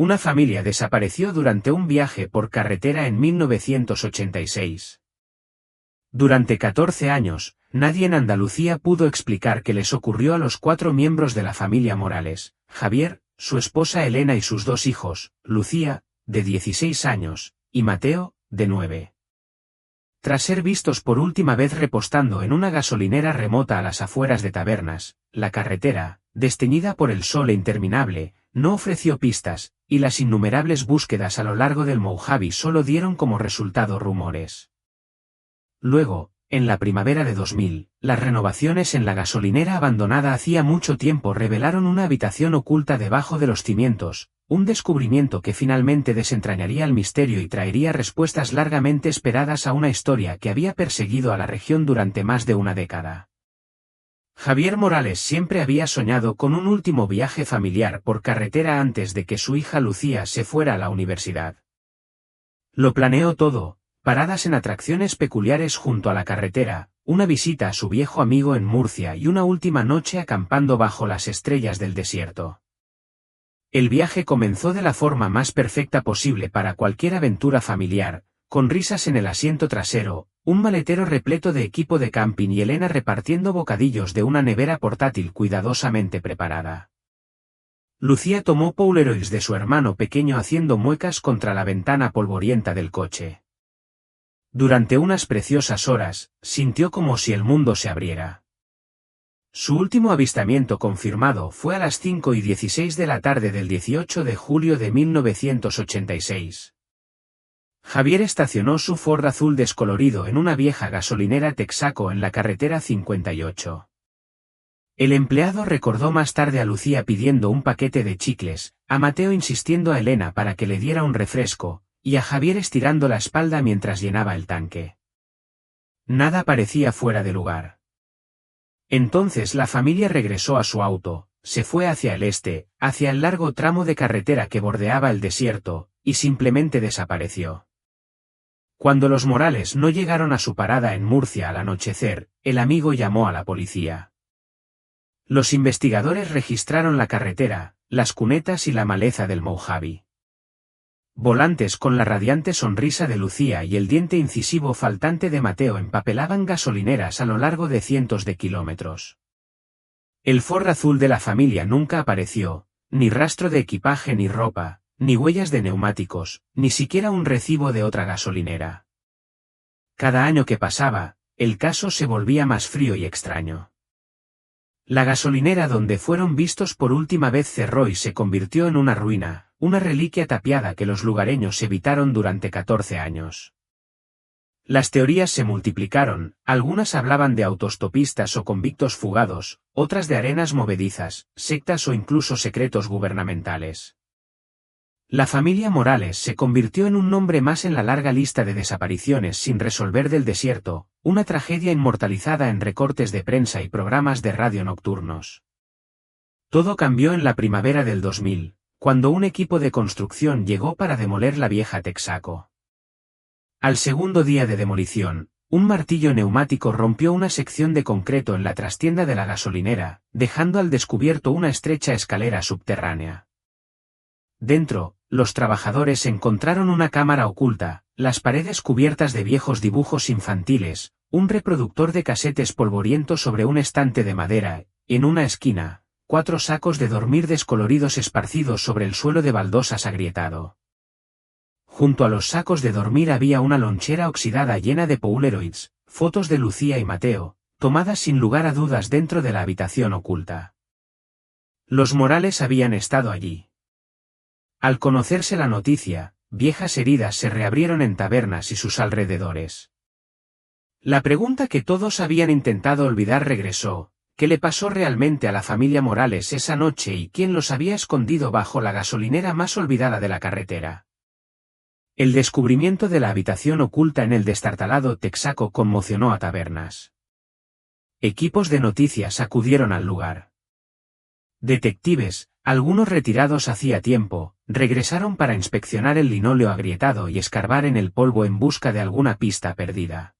Una familia desapareció durante un viaje por carretera en 1986. Durante 14 años, nadie en Andalucía pudo explicar qué les ocurrió a los 4 miembros de la familia Morales: Javier, su esposa Elena y sus 2 hijos, Lucía, de 16 años, y Mateo, de 9. Tras ser vistos por última vez repostando en una gasolinera remota a las afueras de Tabernas, la carretera, desteñida por el sol interminable, no ofreció pistas, y las innumerables búsquedas a lo largo del Mojave solo dieron como resultado rumores. Luego, en la primavera de 2000, las renovaciones en la gasolinera abandonada hacía mucho tiempo revelaron una habitación oculta debajo de los cimientos, un descubrimiento que finalmente desentrañaría el misterio y traería respuestas largamente esperadas a una historia que había perseguido a la región durante más de una década. Javier Morales siempre había soñado con un último viaje familiar por carretera antes de que su hija Lucía se fuera a la universidad. Lo planeó todo: paradas en atracciones peculiares junto a la carretera, una visita a su viejo amigo en Murcia y una última noche acampando bajo las estrellas del desierto. El viaje comenzó de la forma más perfecta posible para cualquier aventura familiar, con risas en el asiento trasero, un maletero repleto de equipo de camping y Elena repartiendo bocadillos de una nevera portátil cuidadosamente preparada. Lucía tomó Polaroids de su hermano pequeño haciendo muecas contra la ventana polvorienta del coche. Durante unas preciosas horas, sintió como si el mundo se abriera. Su último avistamiento confirmado fue a las 5:16 de la tarde del 18 de julio de 1986. Javier estacionó su Ford azul descolorido en una vieja gasolinera Texaco en la carretera 58. El empleado recordó más tarde a Lucía pidiendo un paquete de chicles, a Mateo insistiendo a Elena para que le diera un refresco, y a Javier estirando la espalda mientras llenaba el tanque. Nada parecía fuera de lugar. Entonces la familia regresó a su auto, se fue hacia el este, hacia el largo tramo de carretera que bordeaba el desierto, y simplemente desapareció. Cuando los Morales no llegaron a su parada en Murcia al anochecer, el amigo llamó a la policía. Los investigadores registraron la carretera, las cunetas y la maleza del Mojave. Volantes con la radiante sonrisa de Lucía y el diente incisivo faltante de Mateo empapelaban gasolineras a lo largo de cientos de kilómetros. El Ford azul de la familia nunca apareció, ni rastro de equipaje ni ropa, ni huellas de neumáticos, ni siquiera un recibo de otra gasolinera. Cada año que pasaba, el caso se volvía más frío y extraño. La gasolinera donde fueron vistos por última vez cerró y se convirtió en una ruina, una reliquia tapiada que los lugareños evitaron durante 14 años. Las teorías se multiplicaron, algunas hablaban de autostopistas o convictos fugados, otras de arenas movedizas, sectas o incluso secretos gubernamentales. La familia Morales se convirtió en un nombre más en la larga lista de desapariciones sin resolver del desierto, una tragedia inmortalizada en recortes de prensa y programas de radio nocturnos. Todo cambió en la primavera del 2000, cuando un equipo de construcción llegó para demoler la vieja Texaco. Al segundo día de demolición, un martillo neumático rompió una sección de concreto en la trastienda de la gasolinera, dejando al descubierto una estrecha escalera subterránea. Dentro, los trabajadores encontraron una cámara oculta, las paredes cubiertas de viejos dibujos infantiles, un reproductor de casetes polvoriento sobre un estante de madera, y en una esquina, 4 sacos de dormir descoloridos esparcidos sobre el suelo de baldosas agrietado. Junto a los sacos de dormir había una lonchera oxidada llena de Polaroids, fotos de Lucía y Mateo, tomadas sin lugar a dudas dentro de la habitación oculta. Los Morales habían estado allí. Al conocerse la noticia, viejas heridas se reabrieron en Tabernas y sus alrededores. La pregunta que todos habían intentado olvidar regresó: ¿qué le pasó realmente a la familia Morales esa noche y quién los había escondido bajo la gasolinera más olvidada de la carretera? El descubrimiento de la habitación oculta en el destartalado Texaco conmocionó a Tabernas. Equipos de noticias acudieron al lugar. Detectives, algunos retirados hacía tiempo, regresaron para inspeccionar el linóleo agrietado y escarbar en el polvo en busca de alguna pista perdida.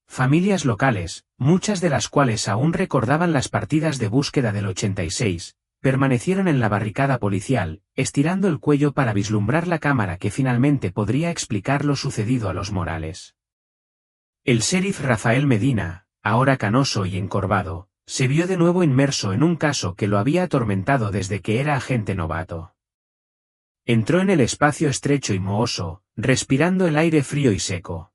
Familias locales, muchas de las cuales aún recordaban las partidas de búsqueda del 86, permanecieron en la barricada policial, estirando el cuello para vislumbrar la cámara que finalmente podría explicar lo sucedido a los Morales. El sheriff Rafael Medina, ahora canoso y encorvado, se vio de nuevo inmerso en un caso que lo había atormentado desde que era agente novato. Entró en el espacio estrecho y mohoso, respirando el aire frío y seco.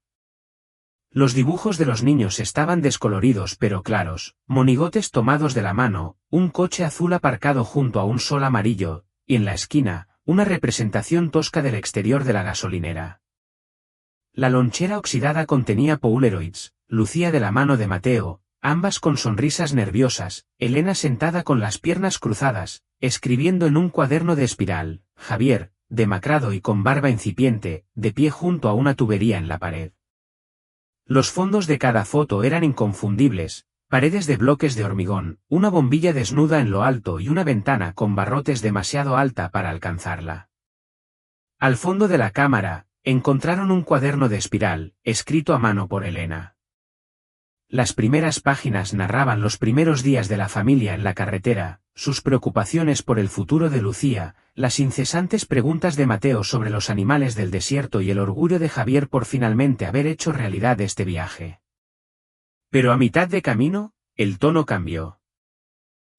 Los dibujos de los niños estaban descoloridos pero claros, monigotes tomados de la mano, un coche azul aparcado junto a un sol amarillo, y en la esquina, una representación tosca del exterior de la gasolinera. La lonchera oxidada contenía Polaroids, lucía de la mano de Mateo, ambas con sonrisas nerviosas, Elena sentada con las piernas cruzadas, escribiendo en un cuaderno de espiral, Javier, demacrado y con barba incipiente, de pie junto a una tubería en la pared. Los fondos de cada foto eran inconfundibles, paredes de bloques de hormigón, una bombilla desnuda en lo alto y una ventana con barrotes demasiado alta para alcanzarla. Al fondo de la cámara, encontraron un cuaderno de espiral, escrito a mano por Elena. Las primeras páginas narraban los primeros días de la familia en la carretera, sus preocupaciones por el futuro de Lucía, las incesantes preguntas de Mateo sobre los animales del desierto y el orgullo de Javier por finalmente haber hecho realidad este viaje. Pero a mitad de camino, el tono cambió.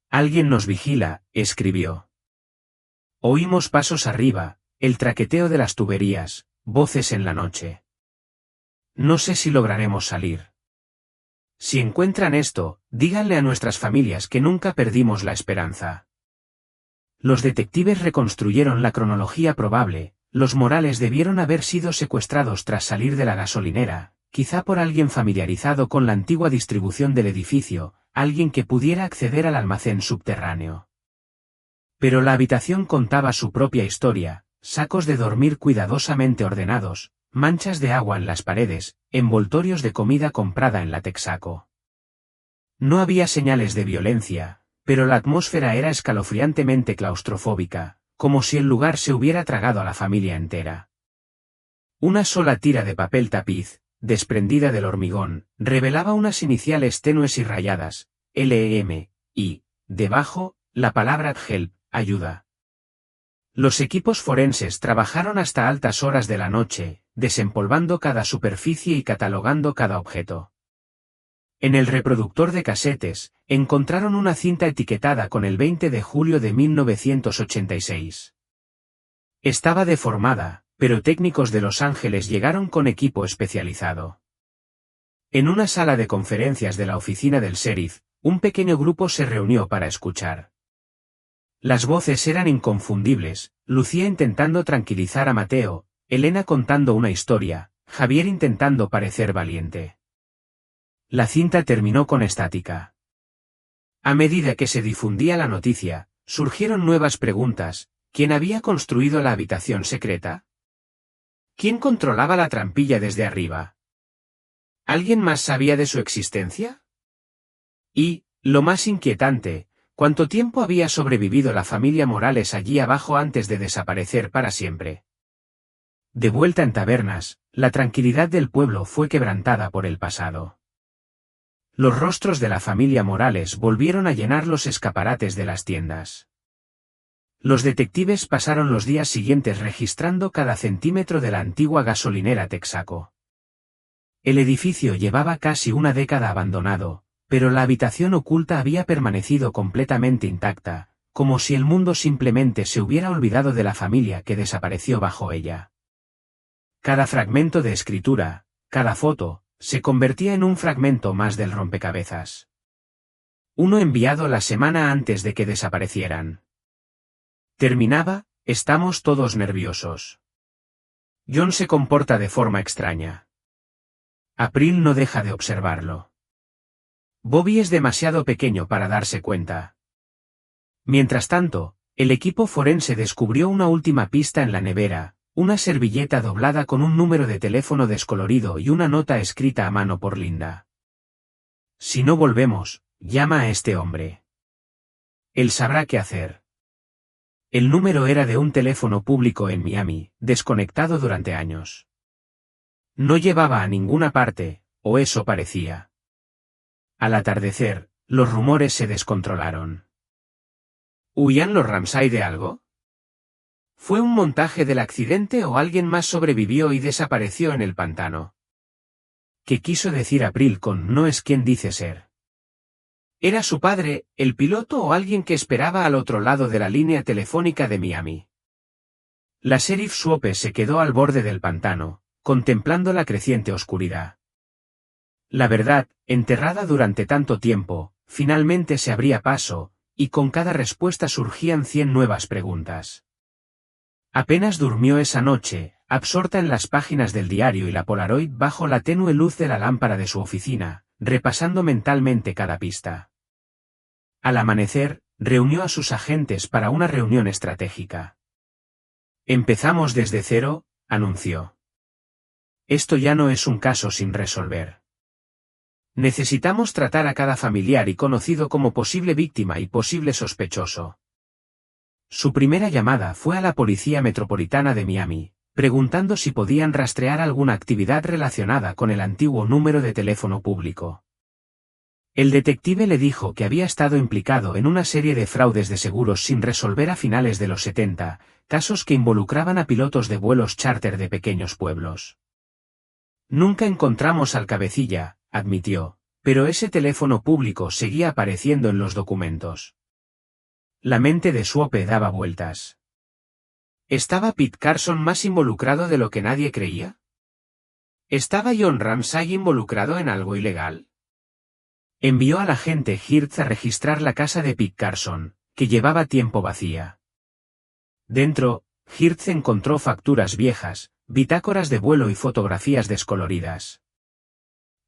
Alguien nos vigila, escribió. Oímos pasos arriba, el traqueteo de las tuberías, voces en la noche. No sé si lograremos salir. Si encuentran esto, díganle a nuestras familias que nunca perdimos la esperanza. Los detectives reconstruyeron la cronología probable, los Morales debieron haber sido secuestrados tras salir de la gasolinera, quizá por alguien familiarizado con la antigua distribución del edificio, alguien que pudiera acceder al almacén subterráneo. Pero la habitación contaba su propia historia, sacos de dormir cuidadosamente ordenados, manchas de agua en las paredes, envoltorios de comida comprada en la Texaco. No había señales de violencia, pero la atmósfera era escalofriantemente claustrofóbica, como si el lugar se hubiera tragado a la familia entera. Una sola tira de papel tapiz, desprendida del hormigón, revelaba unas iniciales tenues y rayadas, LEM, y, debajo, la palabra help, ayuda. Los equipos forenses trabajaron hasta altas horas de la noche, desempolvando cada superficie y catalogando cada objeto. En el reproductor de casetes, encontraron una cinta etiquetada con el 20 de julio de 1986. Estaba deformada, pero técnicos de Los Ángeles llegaron con equipo especializado. En una sala de conferencias de la oficina del sheriff, un pequeño grupo se reunió para escuchar. Las voces eran inconfundibles, Lucía intentando tranquilizar a Mateo, Elena contando una historia, Javier intentando parecer valiente. La cinta terminó con estática. A medida que se difundía la noticia, surgieron nuevas preguntas. ¿Quién había construido la habitación secreta? ¿Quién controlaba la trampilla desde arriba? ¿Alguien más sabía de su existencia? Y, lo más inquietante, ¿cuánto tiempo había sobrevivido la familia Morales allí abajo antes de desaparecer para siempre? De vuelta en Tabernas, la tranquilidad del pueblo fue quebrantada por el pasado. Los rostros de la familia Morales volvieron a llenar los escaparates de las tiendas. Los detectives pasaron los días siguientes registrando cada centímetro de la antigua gasolinera Texaco. El edificio llevaba casi una década abandonado, pero la habitación oculta había permanecido completamente intacta, como si el mundo simplemente se hubiera olvidado de la familia que desapareció bajo ella. Cada fragmento de escritura, cada foto, se convertía en un fragmento más del rompecabezas. Uno enviado la semana antes de que desaparecieran. Terminaba, estamos todos nerviosos. John se comporta de forma extraña. April no deja de observarlo. Bobby es demasiado pequeño para darse cuenta. Mientras tanto, el equipo forense descubrió una última pista en la nevera, una servilleta doblada con un número de teléfono descolorido y una nota escrita a mano por Linda. Si no volvemos, llama a este hombre. Él sabrá qué hacer. El número era de un teléfono público en Miami, desconectado durante años. No llevaba a ninguna parte, o eso parecía. Al atardecer, los rumores se descontrolaron. ¿Huían los Ramsay de algo? ¿Fue un montaje del accidente o alguien más sobrevivió y desapareció en el pantano? ¿Qué quiso decir April con no es quien dice ser? ¿Era su padre, el piloto o alguien que esperaba al otro lado de la línea telefónica de Miami? La sheriff Swope se quedó al borde del pantano, contemplando la creciente oscuridad. La verdad, enterrada durante tanto tiempo, finalmente se abría paso, y con cada respuesta surgían 100 nuevas preguntas. Apenas durmió esa noche, absorta en las páginas del diario y la Polaroid bajo la tenue luz de la lámpara de su oficina, repasando mentalmente cada pista. Al amanecer, reunió a sus agentes para una reunión estratégica. Empezamos desde cero, anunció. Esto ya no es un caso sin resolver. Necesitamos tratar a cada familiar y conocido como posible víctima y posible sospechoso. Su primera llamada fue a la Policía Metropolitana de Miami, preguntando si podían rastrear alguna actividad relacionada con el antiguo número de teléfono público. El detective le dijo que había estado implicado en una serie de fraudes de seguros sin resolver a finales de los 70, casos que involucraban a pilotos de vuelos charter de pequeños pueblos. Nunca encontramos al cabecilla, admitió, pero ese teléfono público seguía apareciendo en los documentos. La mente de Swope daba vueltas. ¿Estaba Pete Carson más involucrado de lo que nadie creía? ¿Estaba John Ramsay involucrado en algo ilegal? Envió al agente Hirtz a registrar la casa de Pete Carson, que llevaba tiempo vacía. Dentro, Hirtz encontró facturas viejas, bitácoras de vuelo y fotografías descoloridas.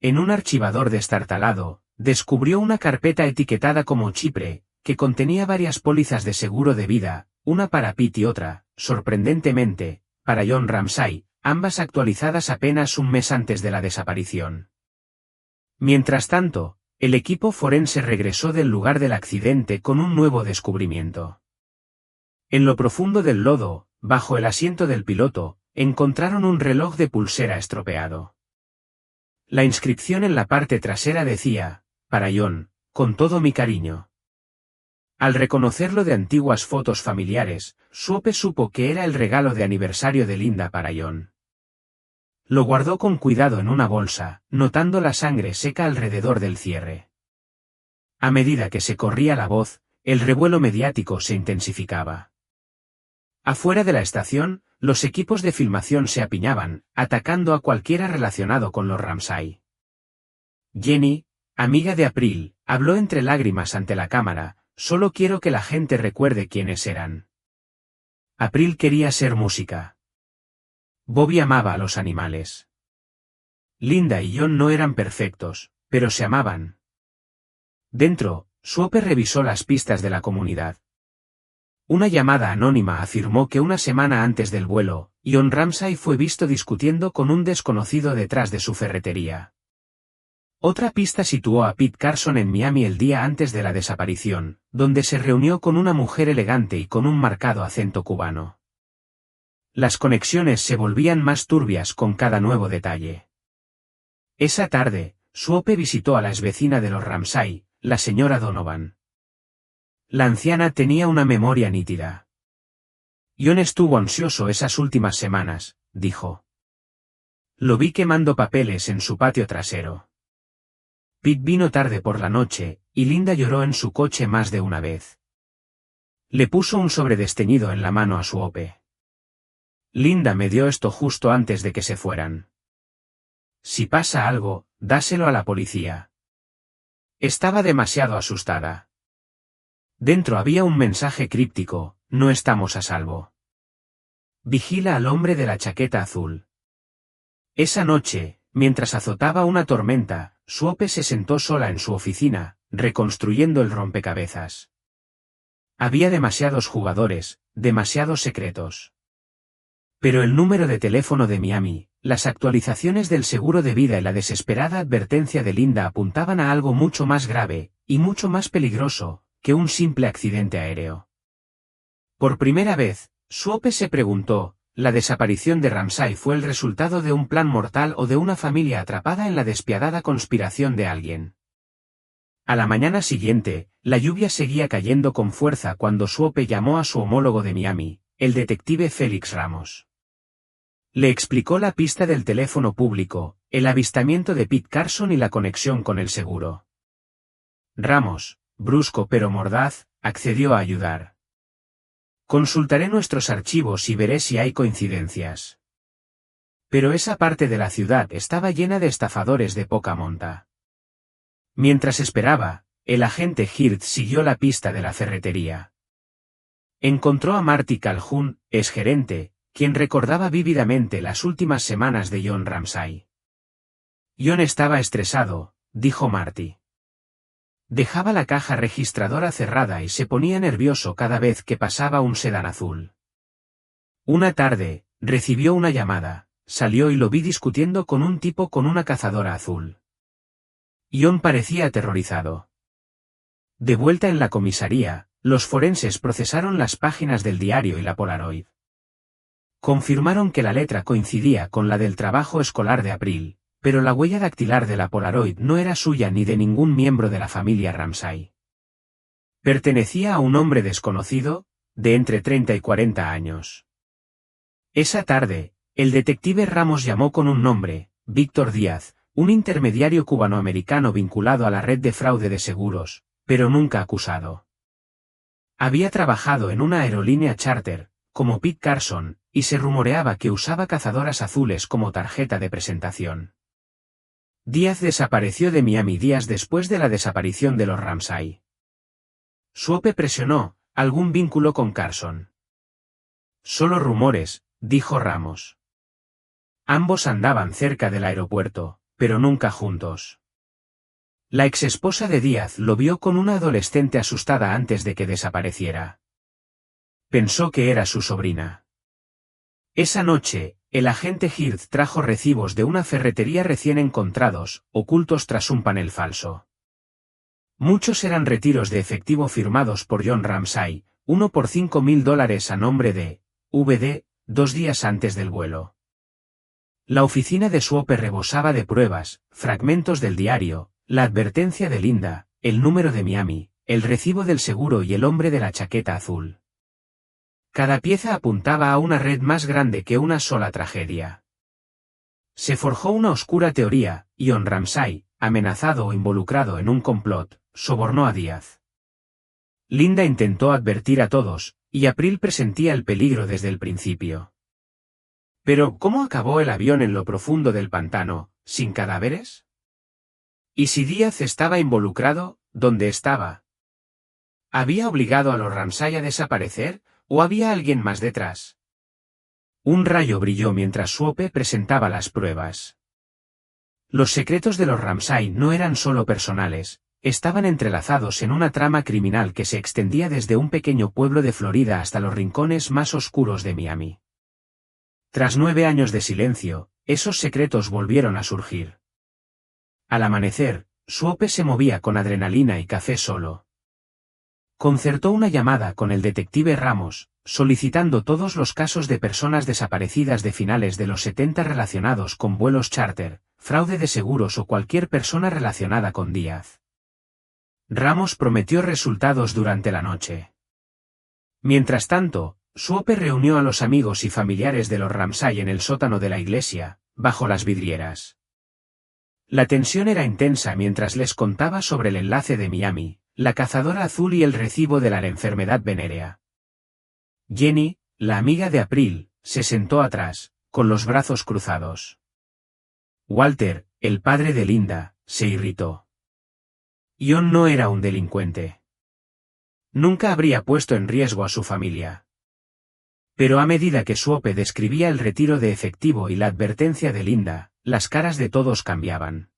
En un archivador destartalado, descubrió una carpeta etiquetada como Chipre, que contenía varias pólizas de seguro de vida, una para Pete y otra, sorprendentemente, para John Ramsay, ambas actualizadas apenas un mes antes de la desaparición. Mientras tanto, el equipo forense regresó del lugar del accidente con un nuevo descubrimiento. En lo profundo del lodo, bajo el asiento del piloto, encontraron un reloj de pulsera estropeado. La inscripción en la parte trasera decía, para John, con todo mi cariño. Al reconocerlo de antiguas fotos familiares, Swope supo que era el regalo de aniversario de Linda para John. Lo guardó con cuidado en una bolsa, notando la sangre seca alrededor del cierre. A medida que se corría la voz, el revuelo mediático se intensificaba. Afuera de la estación, los equipos de filmación se apiñaban, atacando a cualquiera relacionado con los Ramsay. Jenny, amiga de April, habló entre lágrimas ante la cámara, solo quiero que la gente recuerde quiénes eran. April quería ser música. Bobby amaba a los animales. Linda y John no eran perfectos, pero se amaban. Dentro, Swope revisó las pistas de la comunidad. Una llamada anónima afirmó que una semana antes del vuelo, John Ramsay fue visto discutiendo con un desconocido detrás de su ferretería. Otra pista situó a Pete Carson en Miami el día antes de la desaparición, donde se reunió con una mujer elegante y con un marcado acento cubano. Las conexiones se volvían más turbias con cada nuevo detalle. Esa tarde, Swope visitó a la exvecina de los Ramsay, la señora Donovan. La anciana tenía una memoria nítida. John estuvo ansioso esas últimas semanas, dijo. Lo vi quemando papeles en su patio trasero. Pete vino tarde por la noche, y Linda lloró en su coche más de una vez. Le puso un sobredesteñido en la mano a Swope. Linda me dio esto justo antes de que se fueran. Si pasa algo, dáselo a la policía. Estaba demasiado asustada. Dentro había un mensaje críptico, no estamos a salvo. Vigila al hombre de la chaqueta azul. Esa noche, mientras azotaba una tormenta, Swope se sentó sola en su oficina, reconstruyendo el rompecabezas. Había demasiados jugadores, demasiados secretos. Pero el número de teléfono de Miami, las actualizaciones del seguro de vida y la desesperada advertencia de Linda apuntaban a algo mucho más grave, y mucho más peligroso, que un simple accidente aéreo. Por primera vez, Swope se preguntó, ¿la desaparición de Ramsay fue el resultado de un plan mortal o de una familia atrapada en la despiadada conspiración de alguien? A la mañana siguiente, la lluvia seguía cayendo con fuerza cuando Swope llamó a su homólogo de Miami, el detective Félix Ramos. Le explicó la pista del teléfono público, el avistamiento de Pete Carson y la conexión con el seguro. Ramos, brusco pero mordaz, accedió a ayudar. Consultaré nuestros archivos y veré si hay coincidencias. Pero esa parte de la ciudad estaba llena de estafadores de poca monta. Mientras esperaba, el agente Hird siguió la pista de la ferretería. Encontró a Marty Calhoun, exgerente, quien recordaba vívidamente las últimas semanas de John Ramsay. John estaba estresado, dijo Marty. Dejaba la caja registradora cerrada y se ponía nervioso cada vez que pasaba un sedán azul. Una tarde, recibió una llamada, salió y lo vi discutiendo con un tipo con una cazadora azul. John parecía aterrorizado. De vuelta en la comisaría, los forenses procesaron las páginas del diario y la Polaroid. Confirmaron que la letra coincidía con la del trabajo escolar de April, pero la huella dactilar de la Polaroid no era suya ni de ningún miembro de la familia Ramsay. Pertenecía a un hombre desconocido, de entre 30 y 40 años. Esa tarde, el detective Ramos llamó con un nombre, Víctor Díaz, un intermediario cubanoamericano vinculado a la red de fraude de seguros, pero nunca acusado. Había trabajado en una aerolínea charter, como Pete Carson, y se rumoreaba que usaba cazadoras azules como tarjeta de presentación. Díaz desapareció de Miami días después de la desaparición de los Ramsay. Swope presionó, ¿algún vínculo con Carson? Solo rumores, dijo Ramos. Ambos andaban cerca del aeropuerto, pero nunca juntos. La exesposa de Díaz lo vio con una adolescente asustada antes de que desapareciera. Pensó que era su sobrina. Esa noche, el agente Hird trajo recibos de una ferretería recién encontrados, ocultos tras un panel falso. Muchos eran retiros de efectivo firmados por John Ramsay, uno por $5,000 a nombre de VD, 2 días antes del vuelo. La oficina de Swope rebosaba de pruebas, fragmentos del diario, la advertencia de Linda, el número de Miami, el recibo del seguro y el hombre de la chaqueta azul. Cada pieza apuntaba a una red más grande que una sola tragedia. Se forjó una oscura teoría, John Ramsay, amenazado o involucrado en un complot, sobornó a Díaz. Linda intentó advertir a todos, y April presentía el peligro desde el principio. Pero, ¿cómo acabó el avión en lo profundo del pantano, sin cadáveres? ¿Y si Díaz estaba involucrado, dónde estaba? ¿Había obligado a los Ramsay a desaparecer, o había alguien más detrás? Un rayo brilló mientras Swope presentaba las pruebas. Los secretos de los Ramsay no eran solo personales, estaban entrelazados en una trama criminal que se extendía desde un pequeño pueblo de Florida hasta los rincones más oscuros de Miami. Tras 9 años de silencio, esos secretos volvieron a surgir. Al amanecer, Swope se movía con adrenalina y café solo. Concertó una llamada con el detective Ramos, solicitando todos los casos de personas desaparecidas de finales de los 70 relacionados con vuelos charter, fraude de seguros o cualquier persona relacionada con Díaz. Ramos prometió resultados durante la noche. Mientras tanto, Swope reunió a los amigos y familiares de los Ramsay en el sótano de la iglesia, bajo las vidrieras. La tensión era intensa mientras les contaba sobre el enlace de Miami, la cazadora azul y el recibo de la enfermedad venérea. Jenny, la amiga de April, se sentó atrás, con los brazos cruzados. Walter, el padre de Linda, se irritó. John no era un delincuente. Nunca habría puesto en riesgo a su familia. Pero a medida que Swope describía el retiro de efectivo y la advertencia de Linda, las caras de todos cambiaban.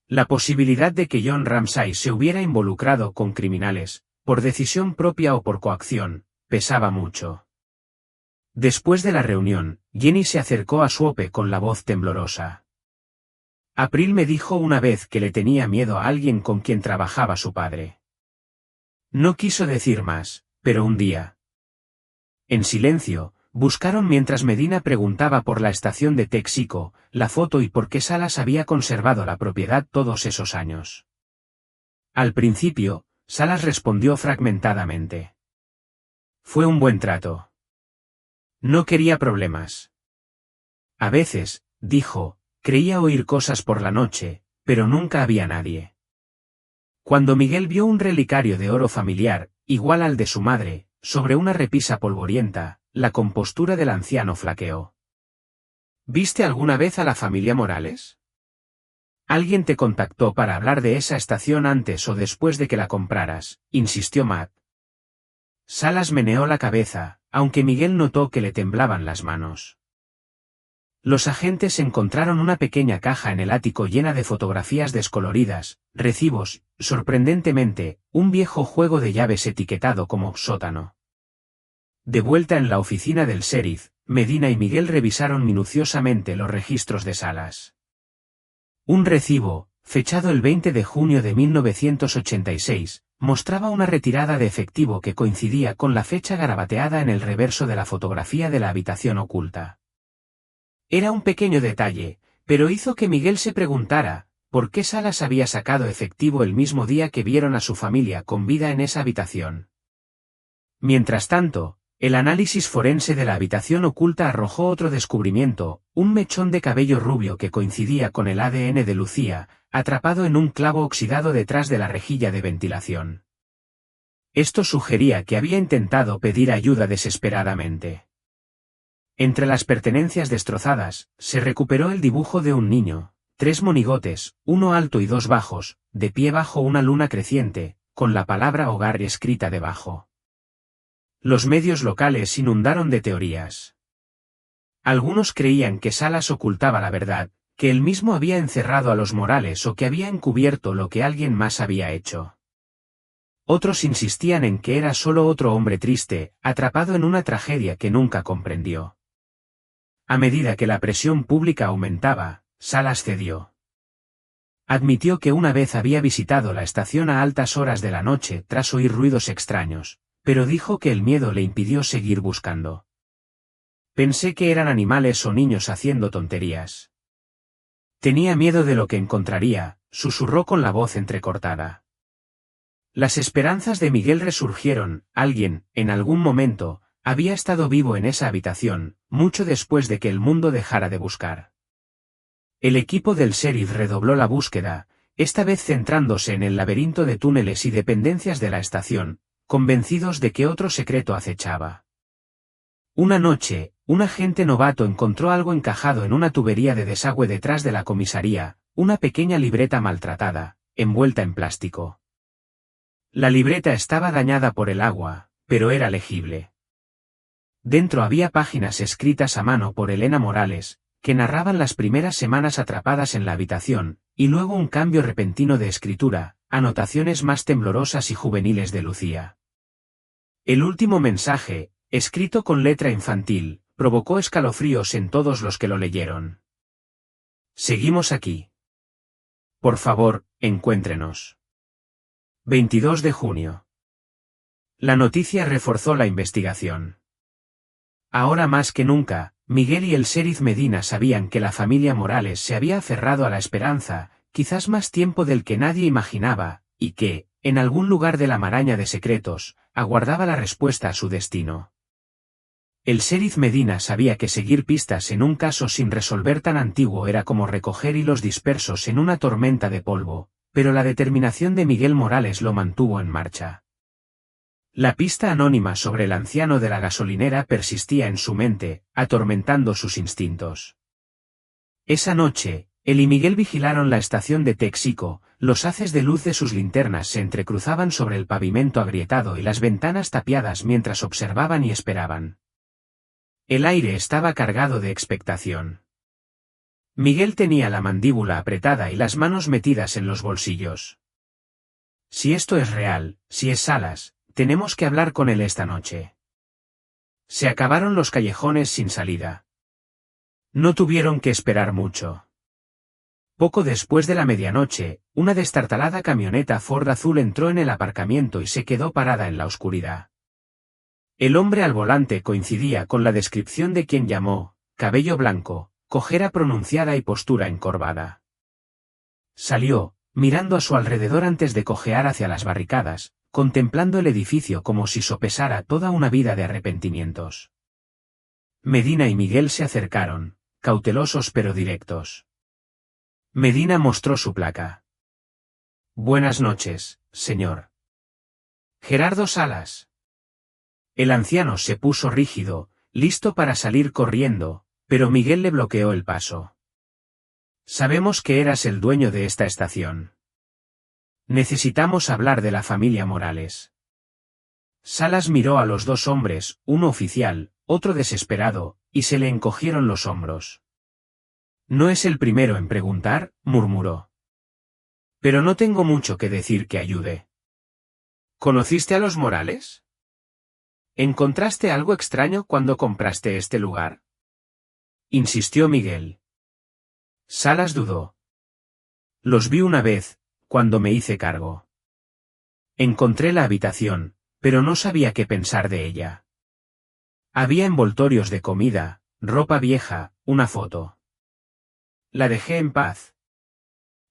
La posibilidad de que John Ramsay se hubiera involucrado con criminales, por decisión propia o por coacción, pesaba mucho. Después de la reunión, Jenny se acercó a Swope con la voz temblorosa. April me dijo una vez que le tenía miedo a alguien con quien trabajaba su padre. No quiso decir más, pero un día. En silencio, buscaron mientras Medina preguntaba por la estación de Texaco, la foto y por qué Salas había conservado la propiedad todos esos años. Al principio, Salas respondió fragmentadamente. Fue un buen trato. No quería problemas. A veces, dijo, creía oír cosas por la noche, pero nunca había nadie. Cuando Miguel vio un relicario de oro familiar, igual al de su madre, sobre una repisa polvorienta, la compostura del anciano flaqueó. ¿Viste alguna vez a la familia Morales? Alguien te contactó para hablar de esa estación antes o después de que la compraras, insistió Matt. Salas meneó la cabeza, aunque Miguel notó que le temblaban las manos. Los agentes encontraron una pequeña caja en el ático llena de fotografías descoloridas, recibos, sorprendentemente, un viejo juego de llaves etiquetado como sótano. De vuelta en la oficina del sheriff, Medina y Miguel revisaron minuciosamente los registros de Salas. Un recibo, fechado el 20 de junio de 1986, mostraba una retirada de efectivo que coincidía con la fecha garabateada en el reverso de la fotografía de la habitación oculta. Era un pequeño detalle, pero hizo que Miguel se preguntara, ¿por qué Salas había sacado efectivo el mismo día que vieron a su familia con vida en esa habitación? Mientras tanto, el análisis forense de la habitación oculta arrojó otro descubrimiento, un mechón de cabello rubio que coincidía con el ADN de Lucía, atrapado en un clavo oxidado detrás de la rejilla de ventilación. Esto sugería que había intentado pedir ayuda desesperadamente. Entre las pertenencias destrozadas, se recuperó el dibujo de un niño, 3 monigotes, uno alto y 2 bajos, de pie bajo una luna creciente, con la palabra hogar escrita debajo. Los medios locales inundaron de teorías. Algunos creían que Salas ocultaba la verdad, que él mismo había encerrado a los Morales o que había encubierto lo que alguien más había hecho. Otros insistían en que era solo otro hombre triste, atrapado en una tragedia que nunca comprendió. A medida que la presión pública aumentaba, Salas cedió. Admitió que una vez había visitado la estación a altas horas de la noche tras oír ruidos extraños, pero dijo que el miedo le impidió seguir buscando. Pensé que eran animales o niños haciendo tonterías. Tenía miedo de lo que encontraría, susurró con la voz entrecortada. Las esperanzas de Miguel resurgieron, alguien, en algún momento, había estado vivo en esa habitación, mucho después de que el mundo dejara de buscar. El equipo del sheriff redobló la búsqueda, esta vez centrándose en el laberinto de túneles y dependencias de la estación, convencidos de que otro secreto acechaba. Una noche, un agente novato encontró algo encajado en una tubería de desagüe detrás de la comisaría, una pequeña libreta maltratada, envuelta en plástico. La libreta estaba dañada por el agua, pero era legible. Dentro había páginas escritas a mano por Elena Morales, que narraban las primeras semanas atrapadas en la habitación, y luego un cambio repentino de escritura, anotaciones más temblorosas y juveniles de Lucía. El último mensaje, escrito con letra infantil, provocó escalofríos en todos los que lo leyeron. Seguimos aquí. Por favor, encuéntrenos. 22 de junio. La noticia reforzó la investigación. Ahora más que nunca, Miguel y el sheriff Medina sabían que la familia Morales se había aferrado a la esperanza, quizás más tiempo del que nadie imaginaba, y que, en algún lugar de la maraña de secretos, aguardaba la respuesta a su destino. El sheriff Medina sabía que seguir pistas en un caso sin resolver tan antiguo era como recoger hilos dispersos en una tormenta de polvo, pero la determinación de Miguel Morales lo mantuvo en marcha. La pista anónima sobre el anciano de la gasolinera persistía en su mente, atormentando sus instintos. Esa noche, él y Miguel vigilaron la estación de Texaco, los haces de luz de sus linternas se entrecruzaban sobre el pavimento agrietado y las ventanas tapiadas mientras observaban y esperaban. El aire estaba cargado de expectación. Miguel tenía la mandíbula apretada y las manos metidas en los bolsillos. Si esto es real, si es Salas, tenemos que hablar con él esta noche. Se acabaron los callejones sin salida. No tuvieron que esperar mucho. Poco después de la medianoche, una destartalada camioneta Ford azul entró en el aparcamiento y se quedó parada en la oscuridad. El hombre al volante coincidía con la descripción de quien llamó, cabello blanco, cojera pronunciada y postura encorvada. Salió, mirando a su alrededor antes de cojear hacia las barricadas, contemplando el edificio como si sopesara toda una vida de arrepentimientos. Medina y Miguel se acercaron, cautelosos pero directos. Medina mostró su placa. Buenas noches, señor. Gerardo Salas. El anciano se puso rígido, listo para salir corriendo, pero Miguel le bloqueó el paso. Sabemos que eras el dueño de esta estación. Necesitamos hablar de la familia Morales. Salas miró a los dos hombres, uno oficial, otro desesperado, y se le encogieron los hombros. No es el primero en preguntar, murmuró. Pero no tengo mucho que decir que ayude. ¿Conociste a los Morales? ¿Encontraste algo extraño cuando compraste este lugar? Insistió Miguel. Salas dudó. Los vi una vez, cuando me hice cargo. Encontré la habitación, pero no sabía qué pensar de ella. Había envoltorios de comida, ropa vieja, una foto. La dejé en paz.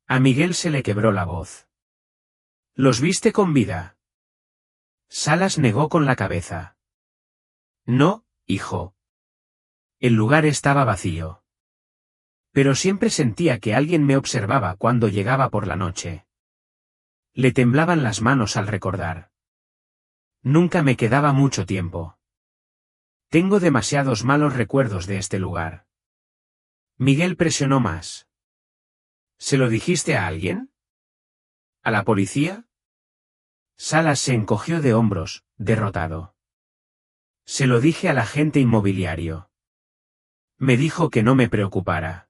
A Miguel se le quebró la voz. ¿Los viste con vida? Salas negó con la cabeza. No, hijo. El lugar estaba vacío. Pero siempre sentía que alguien me observaba cuando llegaba por la noche. Le temblaban las manos al recordar. Nunca me quedaba mucho tiempo. Tengo demasiados malos recuerdos de este lugar. Miguel presionó más. ¿Se lo dijiste a alguien? ¿A la policía? Salas se encogió de hombros, derrotado. Se lo dije al agente inmobiliario. Me dijo que no me preocupara.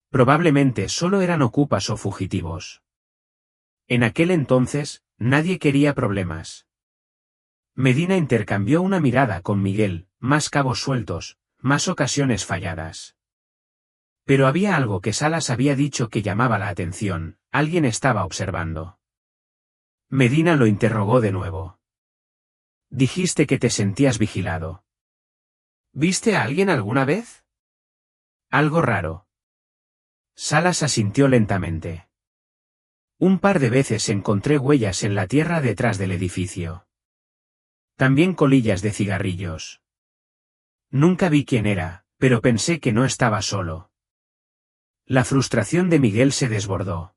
Probablemente solo eran ocupas o fugitivos. En aquel entonces, nadie quería problemas. Medina intercambió una mirada con Miguel, más cabos sueltos, más ocasiones falladas. Pero había algo que Salas había dicho que llamaba la atención, alguien estaba observando. Medina lo interrogó de nuevo. Dijiste que te sentías vigilado. ¿Viste a alguien alguna vez? Algo raro. Salas asintió lentamente. Un par de veces encontré huellas en la tierra detrás del edificio. También colillas de cigarrillos. Nunca vi quién era, pero pensé que no estaba solo. La frustración de Miguel se desbordó.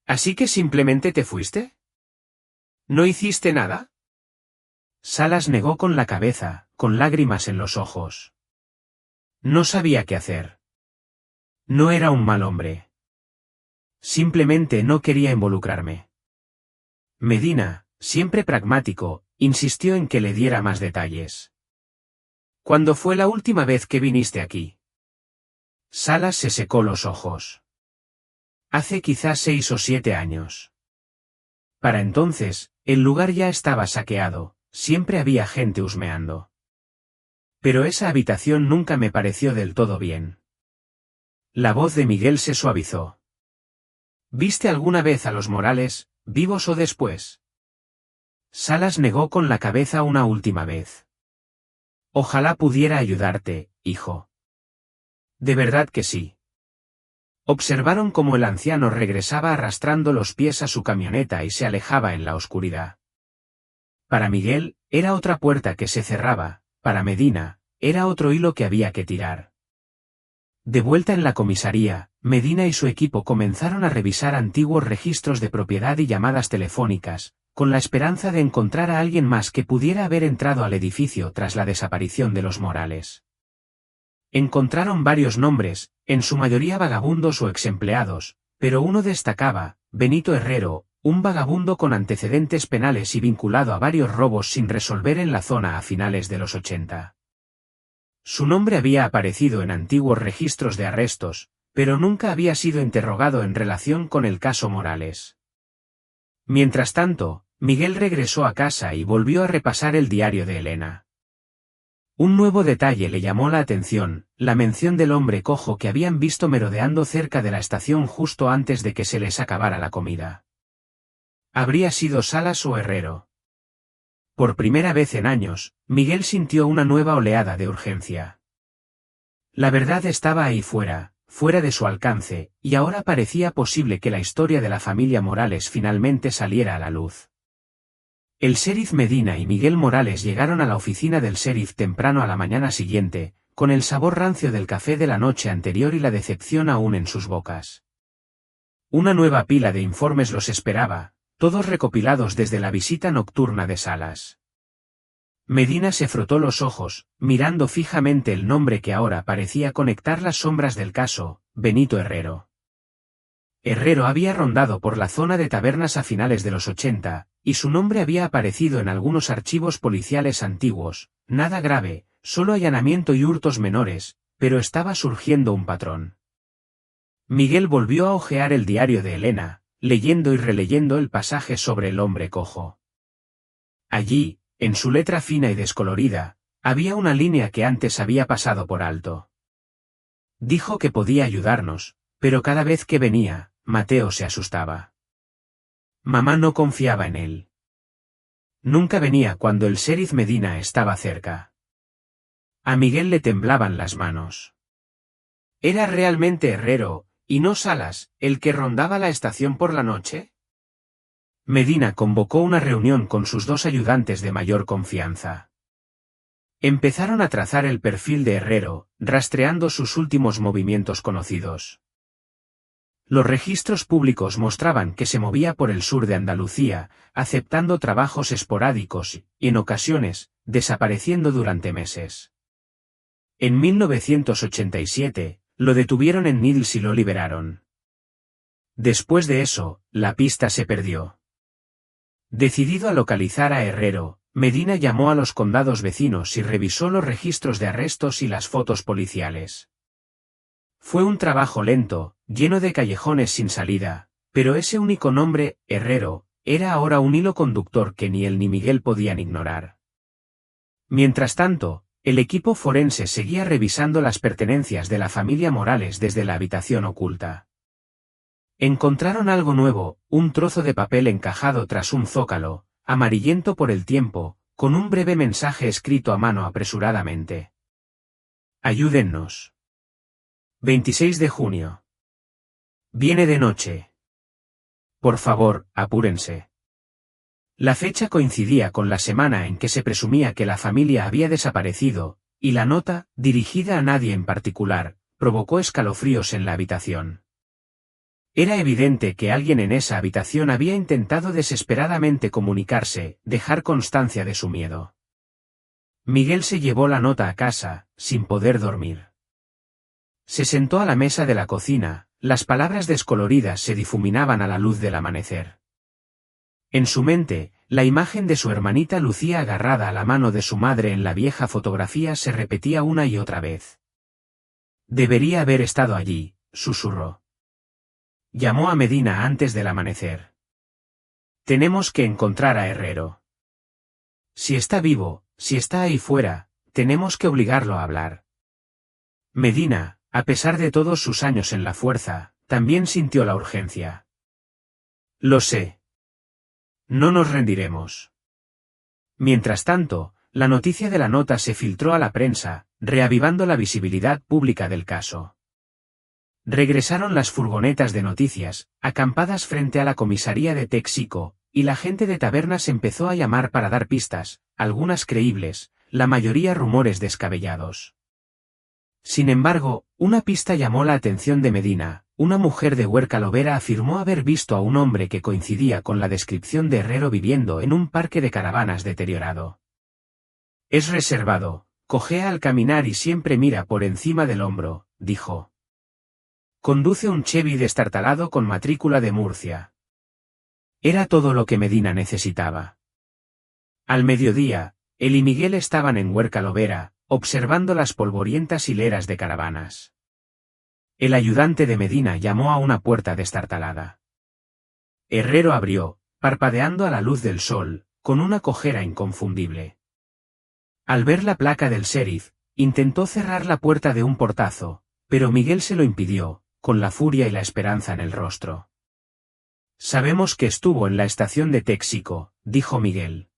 ¿Así que simplemente te fuiste? ¿No hiciste nada? Salas negó con la cabeza, con lágrimas en los ojos. No sabía qué hacer. No era un mal hombre. Simplemente no quería involucrarme. Medina, siempre pragmático, insistió en que le diera más detalles. ¿Cuándo fue la última vez que viniste aquí? Salas se secó los ojos. Hace quizás 6 o 7 años. Para entonces, el lugar ya estaba saqueado, siempre había gente husmeando. Pero esa habitación nunca me pareció del todo bien. La voz de Miguel se suavizó. ¿Viste alguna vez a los Morales, vivos o después? Salas negó con la cabeza una última vez. Ojalá pudiera ayudarte, hijo. De verdad que sí. Observaron cómo el anciano regresaba arrastrando los pies a su camioneta y se alejaba en la oscuridad. Para Miguel, era otra puerta que se cerraba, para Medina, era otro hilo que había que tirar. De vuelta en la comisaría, Medina y su equipo comenzaron a revisar antiguos registros de propiedad y llamadas telefónicas, con la esperanza de encontrar a alguien más que pudiera haber entrado al edificio tras la desaparición de los Morales. Encontraron varios nombres, en su mayoría vagabundos o exempleados, pero uno destacaba, Benito Herrero, un vagabundo con antecedentes penales y vinculado a varios robos sin resolver en la zona a finales de los 80. Su nombre había aparecido en antiguos registros de arrestos, pero nunca había sido interrogado en relación con el caso Morales. Mientras tanto, Miguel regresó a casa y volvió a repasar el diario de Elena. Un nuevo detalle le llamó la atención, la mención del hombre cojo que habían visto merodeando cerca de la estación justo antes de que se les acabara la comida. ¿Habría sido Salas o Herrero? Por primera vez en años, Miguel sintió una nueva oleada de urgencia. La verdad estaba ahí fuera, fuera de su alcance, y ahora parecía posible que la historia de la familia Morales finalmente saliera a la luz. El sheriff Medina y Miguel Morales llegaron a la oficina del sheriff temprano a la mañana siguiente, con el sabor rancio del café de la noche anterior y la decepción aún en sus bocas. Una nueva pila de informes los esperaba, todos recopilados desde la visita nocturna de Salas. Medina se frotó los ojos, mirando fijamente el nombre que ahora parecía conectar las sombras del caso, Benito Herrero. Herrero había rondado por la zona de tabernas a finales de los 80, y su nombre había aparecido en algunos archivos policiales antiguos, nada grave, solo allanamiento y hurtos menores, pero estaba surgiendo un patrón. Miguel volvió a hojear el diario de Elena, leyendo y releyendo el pasaje sobre el hombre cojo. Allí, en su letra fina y descolorida, había una línea que antes había pasado por alto. Dijo que podía ayudarnos, pero cada vez que venía, Mateo se asustaba. Mamá no confiaba en él. Nunca venía cuando el sheriff Medina estaba cerca. A Miguel le temblaban las manos. ¿Era realmente Herrero, y no Salas, el que rondaba la estación por la noche? Medina convocó una reunión con sus dos ayudantes de mayor confianza. Empezaron a trazar el perfil de Herrero, rastreando sus últimos movimientos conocidos. Los registros públicos mostraban que se movía por el sur de Andalucía, aceptando trabajos esporádicos y, en ocasiones, desapareciendo durante meses. En 1987, lo detuvieron en Nils y lo liberaron. Después de eso, la pista se perdió. Decidido a localizar a Herrero, Medina llamó a los condados vecinos y revisó los registros de arrestos y las fotos policiales. Fue un trabajo lento, lleno de callejones sin salida, pero ese único nombre, Herrero, era ahora un hilo conductor que ni él ni Miguel podían ignorar. Mientras tanto, el equipo forense seguía revisando las pertenencias de la familia Morales desde la habitación oculta. Encontraron algo nuevo, un trozo de papel encajado tras un zócalo, amarillento por el tiempo, con un breve mensaje escrito a mano apresuradamente. Ayúdennos. 26 de junio. Viene de noche. Por favor, apúrense. La fecha coincidía con la semana en que se presumía que la familia había desaparecido, y la nota, dirigida a nadie en particular, provocó escalofríos en la habitación. Era evidente que alguien en esa habitación había intentado desesperadamente comunicarse, dejar constancia de su miedo. Miguel se llevó la nota a casa, sin poder dormir. Se sentó a la mesa de la cocina, las palabras descoloridas se difuminaban a la luz del amanecer. En su mente, la imagen de su hermanita Lucía agarrada a la mano de su madre en la vieja fotografía se repetía una y otra vez. Debería haber estado allí, susurró. Llamó a Medina antes del amanecer. Tenemos que encontrar a Herrero. Si está vivo, si está ahí fuera, tenemos que obligarlo a hablar. Medina, a pesar de todos sus años en la fuerza, también sintió la urgencia. Lo sé. No nos rendiremos. Mientras tanto, la noticia de la nota se filtró a la prensa, reavivando la visibilidad pública del caso. Regresaron las furgonetas de noticias, acampadas frente a la comisaría de Texico, y la gente de tabernas empezó a llamar para dar pistas, algunas creíbles, la mayoría rumores descabellados. Sin embargo, una pista llamó la atención de Medina. Una mujer de Huerca-Lovera afirmó haber visto a un hombre que coincidía con la descripción de Herrero viviendo en un parque de caravanas deteriorado. Es reservado, cojea al caminar y siempre mira por encima del hombro, dijo. Conduce un Chevy destartalado con matrícula de Murcia. Era todo lo que Medina necesitaba. Al mediodía, él y Miguel estaban en Huerca-Lovera, observando las polvorientas hileras de caravanas. El ayudante de Medina llamó a una puerta destartalada. Herrero abrió, parpadeando a la luz del sol, con una cojera inconfundible. Al ver la placa del sheriff, intentó cerrar la puerta de un portazo, pero Miguel se lo impidió, con la furia y la esperanza en el rostro. Sabemos que estuvo en la estación de Texico, dijo Miguel.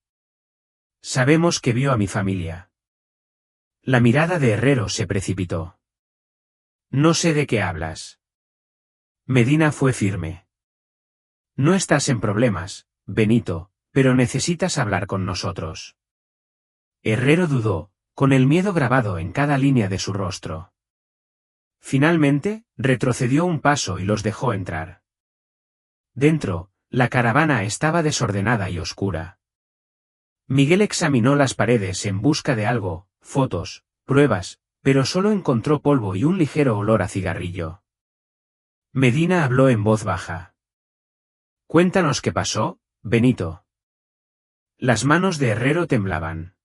Sabemos que vio a mi familia. La mirada de Herrero se precipitó. No sé de qué hablas. Medina fue firme. No estás en problemas, Benito, pero necesitas hablar con nosotros. Herrero dudó, con el miedo grabado en cada línea de su rostro. Finalmente, retrocedió un paso y los dejó entrar. Dentro, la caravana estaba desordenada y oscura. Miguel examinó las paredes en busca de algo, fotos, pruebas, pero solo encontró polvo y un ligero olor a cigarrillo. Medina habló en voz baja. Cuéntanos qué pasó, Benito. Las manos de Herrero temblaban.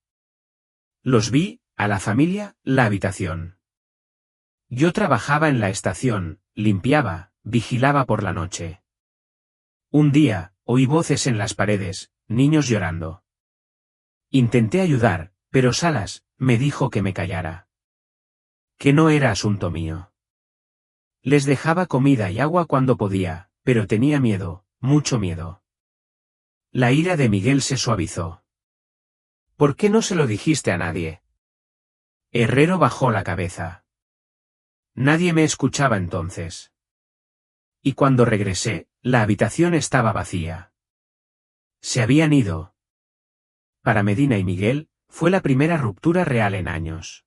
Los vi, a la familia, la habitación. Yo trabajaba en la estación, limpiaba, vigilaba por la noche. Un día, oí voces en las paredes, niños llorando. Intenté ayudar, pero Salas me dijo que me callara. Que no era asunto mío. Les dejaba comida y agua cuando podía, pero tenía miedo, mucho miedo. La ira de Miguel se suavizó. ¿Por qué no se lo dijiste a nadie? Herrero bajó la cabeza. Nadie me escuchaba entonces. Y cuando regresé, la habitación estaba vacía. Se habían ido. Para Medina y Miguel, fue la primera ruptura real en años.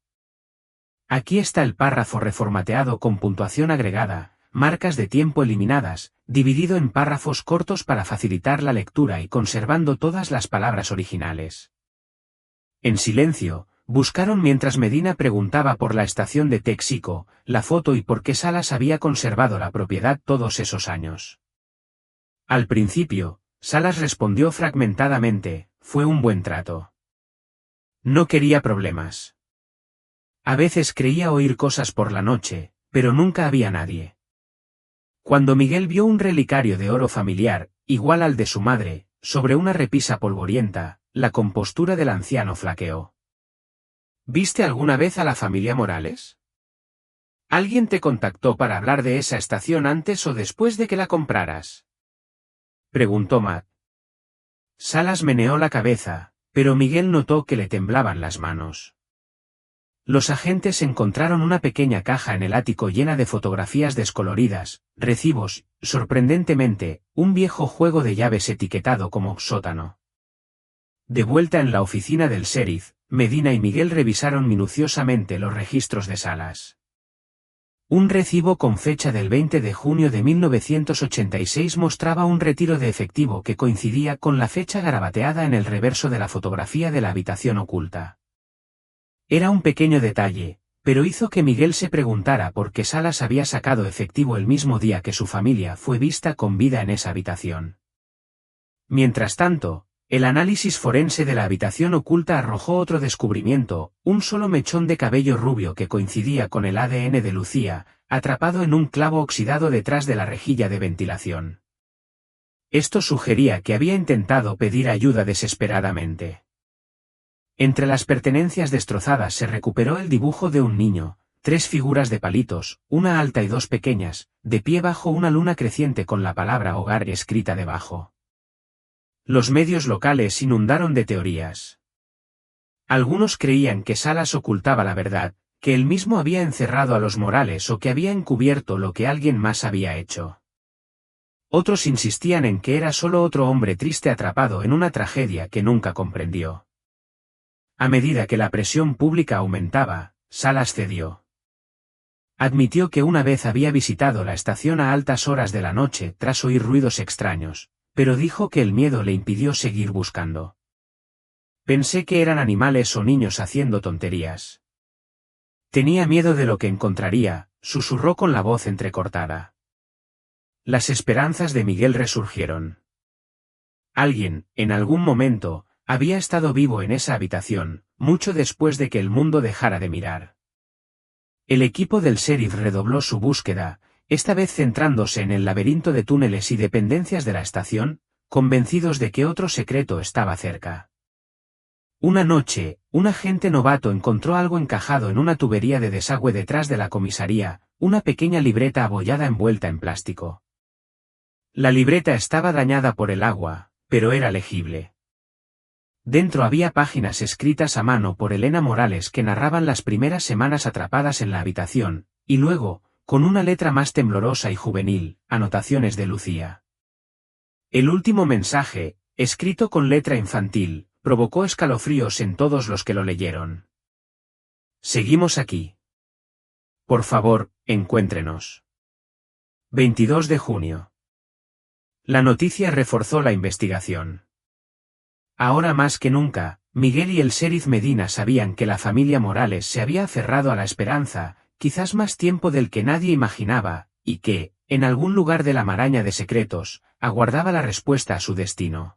Aquí está el párrafo reformateado con puntuación agregada, marcas de tiempo eliminadas, dividido en párrafos cortos para facilitar la lectura y conservando todas las palabras originales. En silencio, buscaron mientras Medina preguntaba por la estación de Texico, la foto y por qué Salas había conservado la propiedad todos esos años. Al principio, Salas respondió fragmentadamente, fue un buen trato. No quería problemas. A veces creía oír cosas por la noche, pero nunca había nadie. Cuando Miguel vio un relicario de oro familiar, igual al de su madre, sobre una repisa polvorienta, la compostura del anciano flaqueó. ¿Viste alguna vez a la familia Morales? ¿Alguien te contactó para hablar de esa estación antes o después de que la compraras? Preguntó Matt. Salas meneó la cabeza, pero Miguel notó que le temblaban las manos. Los agentes encontraron una pequeña caja en el ático llena de fotografías descoloridas, recibos, sorprendentemente, un viejo juego de llaves etiquetado como sótano. De vuelta en la oficina del sheriff, Medina y Miguel revisaron minuciosamente los registros de Salas. Un recibo con fecha del 20 de junio de 1986 mostraba un retiro de efectivo que coincidía con la fecha garabateada en el reverso de la fotografía de la habitación oculta. Era un pequeño detalle, pero hizo que Miguel se preguntara por qué Salas había sacado efectivo el mismo día que su familia fue vista con vida en esa habitación. Mientras tanto, el análisis forense de la habitación oculta arrojó otro descubrimiento, un solo mechón de cabello rubio que coincidía con el ADN de Lucía, atrapado en un clavo oxidado detrás de la rejilla de ventilación. Esto sugería que había intentado pedir ayuda desesperadamente. Entre las pertenencias destrozadas se recuperó el dibujo de un niño, 3 figuras de palitos, una alta y 2 pequeñas, de pie bajo una luna creciente con la palabra hogar escrita debajo. Los medios locales inundaron de teorías. Algunos creían que Salas ocultaba la verdad, que él mismo había encerrado a los Morales o que había encubierto lo que alguien más había hecho. Otros insistían en que era solo otro hombre triste atrapado en una tragedia que nunca comprendió. A medida que la presión pública aumentaba, Salas cedió. Admitió que una vez había visitado la estación a altas horas de la noche tras oír ruidos extraños, pero dijo que el miedo le impidió seguir buscando. Pensé que eran animales o niños haciendo tonterías. Tenía miedo de lo que encontraría, susurró con la voz entrecortada. Las esperanzas de Miguel resurgieron. Alguien, en algún momento, había estado vivo en esa habitación, mucho después de que el mundo dejara de mirar. El equipo del sheriff redobló su búsqueda, esta vez centrándose en el laberinto de túneles y dependencias de la estación, convencidos de que otro secreto estaba cerca. Una noche, un agente novato encontró algo encajado en una tubería de desagüe detrás de la comisaría, una pequeña libreta abollada envuelta en plástico. La libreta estaba dañada por el agua, pero era legible. Dentro había páginas escritas a mano por Elena Morales que narraban las primeras semanas atrapadas en la habitación, y luego, con una letra más temblorosa y juvenil, anotaciones de Lucía. El último mensaje, escrito con letra infantil, provocó escalofríos en todos los que lo leyeron. Seguimos aquí. Por favor, encuéntrenos. 22 de junio. La noticia reforzó la investigación. Ahora más que nunca, Miguel y el sheriff Medina sabían que la familia Morales se había aferrado a la esperanza, quizás más tiempo del que nadie imaginaba, y que, en algún lugar de la maraña de secretos, aguardaba la respuesta a su destino.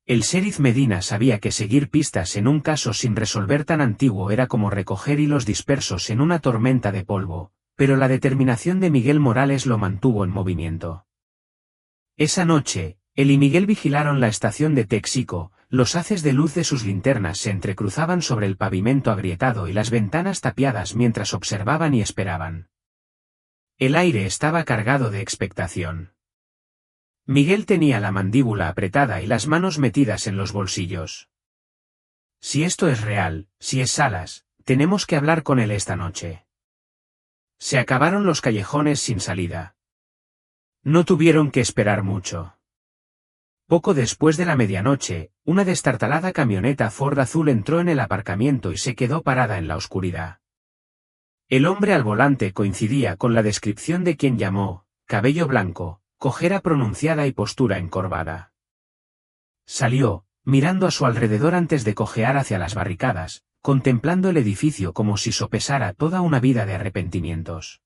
El sheriff Medina sabía que seguir pistas en un caso sin resolver tan antiguo era como recoger hilos dispersos en una tormenta de polvo, pero la determinación de Miguel Morales lo mantuvo en movimiento. Esa noche, él y Miguel vigilaron la estación de Texaco, los haces de luz de sus linternas se entrecruzaban sobre el pavimento agrietado y las ventanas tapiadas mientras observaban y esperaban. El aire estaba cargado de expectación. Miguel tenía la mandíbula apretada y las manos metidas en los bolsillos. Si esto es real, si es Salas, tenemos que hablar con él esta noche. Se acabaron los callejones sin salida. No tuvieron que esperar mucho. Poco después de la medianoche, una destartalada camioneta Ford azul entró en el aparcamiento y se quedó parada en la oscuridad. El hombre al volante coincidía con la descripción de quien llamó, cabello blanco, cojera pronunciada y postura encorvada. Salió, mirando a su alrededor antes de cojear hacia las barricadas, contemplando el edificio como si sopesara toda una vida de arrepentimientos.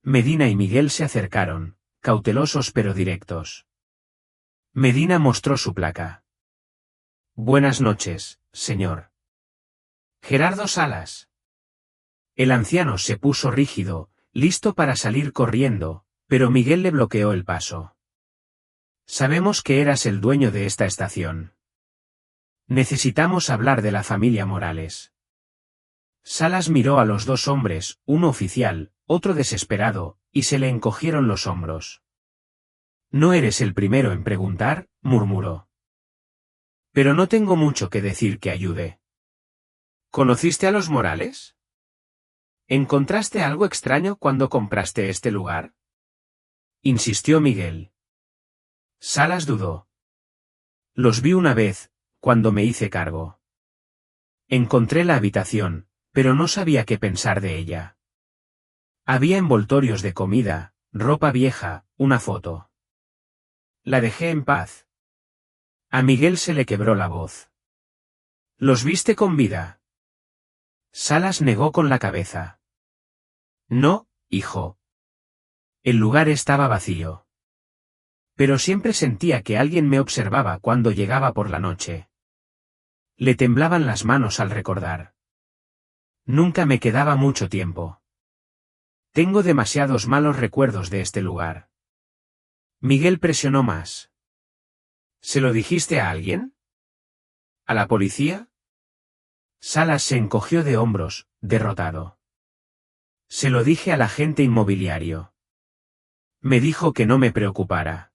Medina y Miguel se acercaron, cautelosos pero directos. Medina mostró su placa. Buenas noches, señor. Gerardo Salas. El anciano se puso rígido, listo para salir corriendo, pero Miguel le bloqueó el paso. Sabemos que eras el dueño de esta estación. Necesitamos hablar de la familia Morales. Salas miró a los dos hombres, uno oficial, otro desesperado, y se le encogieron los hombros. No eres el primero en preguntar, murmuró. Pero no tengo mucho que decir que ayude. ¿Conociste a los Morales? ¿Encontraste algo extraño cuando compraste este lugar? Insistió Miguel. Salas dudó. Los vi una vez, cuando me hice cargo. Encontré la habitación, pero no sabía qué pensar de ella. Había envoltorios de comida, ropa vieja, una foto. La dejé en paz. A Miguel se le quebró la voz. ¿Los viste con vida? Salas negó con la cabeza. No, hijo. El lugar estaba vacío. Pero siempre sentía que alguien me observaba cuando llegaba por la noche. Le temblaban las manos al recordar. Nunca me quedaba mucho tiempo. Tengo demasiados malos recuerdos de este lugar. Miguel presionó más. ¿Se lo dijiste a alguien? ¿A la policía? Salas se encogió de hombros, derrotado. Se lo dije al agente inmobiliario. Me dijo que no me preocupara.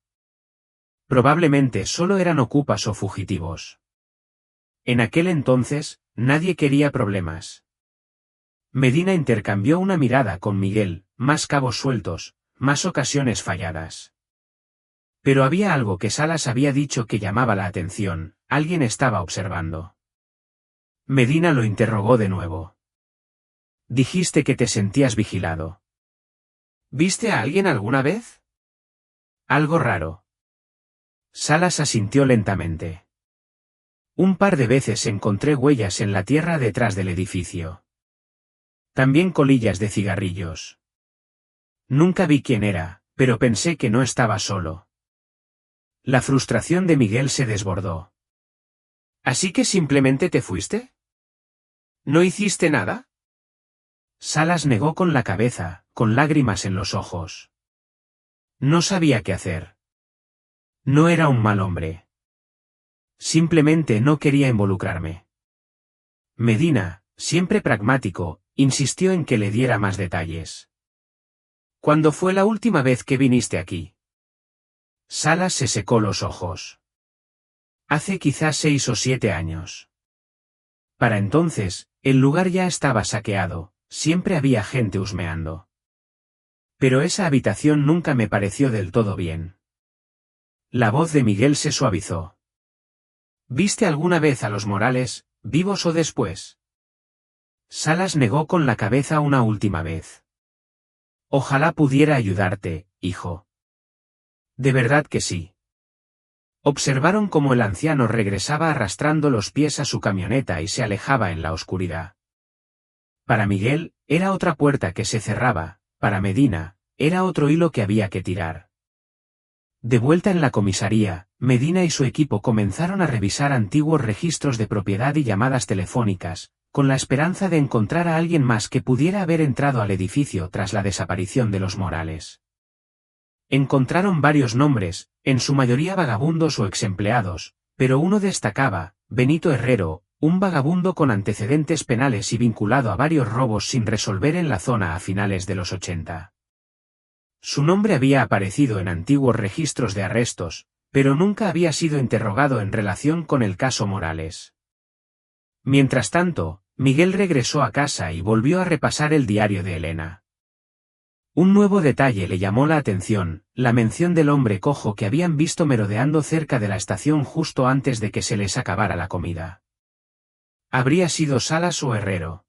Probablemente solo eran ocupas o fugitivos. En aquel entonces, nadie quería problemas. Medina intercambió una mirada con Miguel, más cabos sueltos, más ocasiones falladas. Pero había algo que Salas había dicho que llamaba la atención, alguien estaba observando. Medina lo interrogó de nuevo. Dijiste que te sentías vigilado. ¿Viste a alguien alguna vez? Algo raro. Salas asintió lentamente. Un par de veces encontré huellas en la tierra detrás del edificio. También colillas de cigarrillos. Nunca vi quién era, pero pensé que no estaba solo. La frustración de Miguel se desbordó. ¿Así que simplemente te fuiste? ¿No hiciste nada? Salas negó con la cabeza, con lágrimas en los ojos. No sabía qué hacer. No era un mal hombre. Simplemente no quería involucrarme. Medina, siempre pragmático, insistió en que le diera más detalles. ¿Cuándo fue la última vez que viniste aquí? Salas se secó los ojos. Hace quizás 6 o 7 años. Para entonces, el lugar ya estaba saqueado, siempre había gente husmeando. Pero esa habitación nunca me pareció del todo bien. La voz de Miguel se suavizó. ¿Viste alguna vez a los Morales, vivos o después? Salas negó con la cabeza una última vez. Ojalá pudiera ayudarte, hijo. De verdad que sí. Observaron cómo el anciano regresaba arrastrando los pies a su camioneta y se alejaba en la oscuridad. Para Miguel, era otra puerta que se cerraba, para Medina, era otro hilo que había que tirar. De vuelta en la comisaría, Medina y su equipo comenzaron a revisar antiguos registros de propiedad y llamadas telefónicas, con la esperanza de encontrar a alguien más que pudiera haber entrado al edificio tras la desaparición de los Morales. Encontraron varios nombres, en su mayoría vagabundos o exempleados, pero uno destacaba, Benito Herrero, un vagabundo con antecedentes penales y vinculado a varios robos sin resolver en la zona a finales de los 80. Su nombre había aparecido en antiguos registros de arrestos, pero nunca había sido interrogado en relación con el caso Morales. Mientras tanto, Miguel regresó a casa y volvió a repasar el diario de Elena. Un nuevo detalle le llamó la atención, la mención del hombre cojo que habían visto merodeando cerca de la estación justo antes de que se les acabara la comida. ¿Habría sido Salas o Herrero?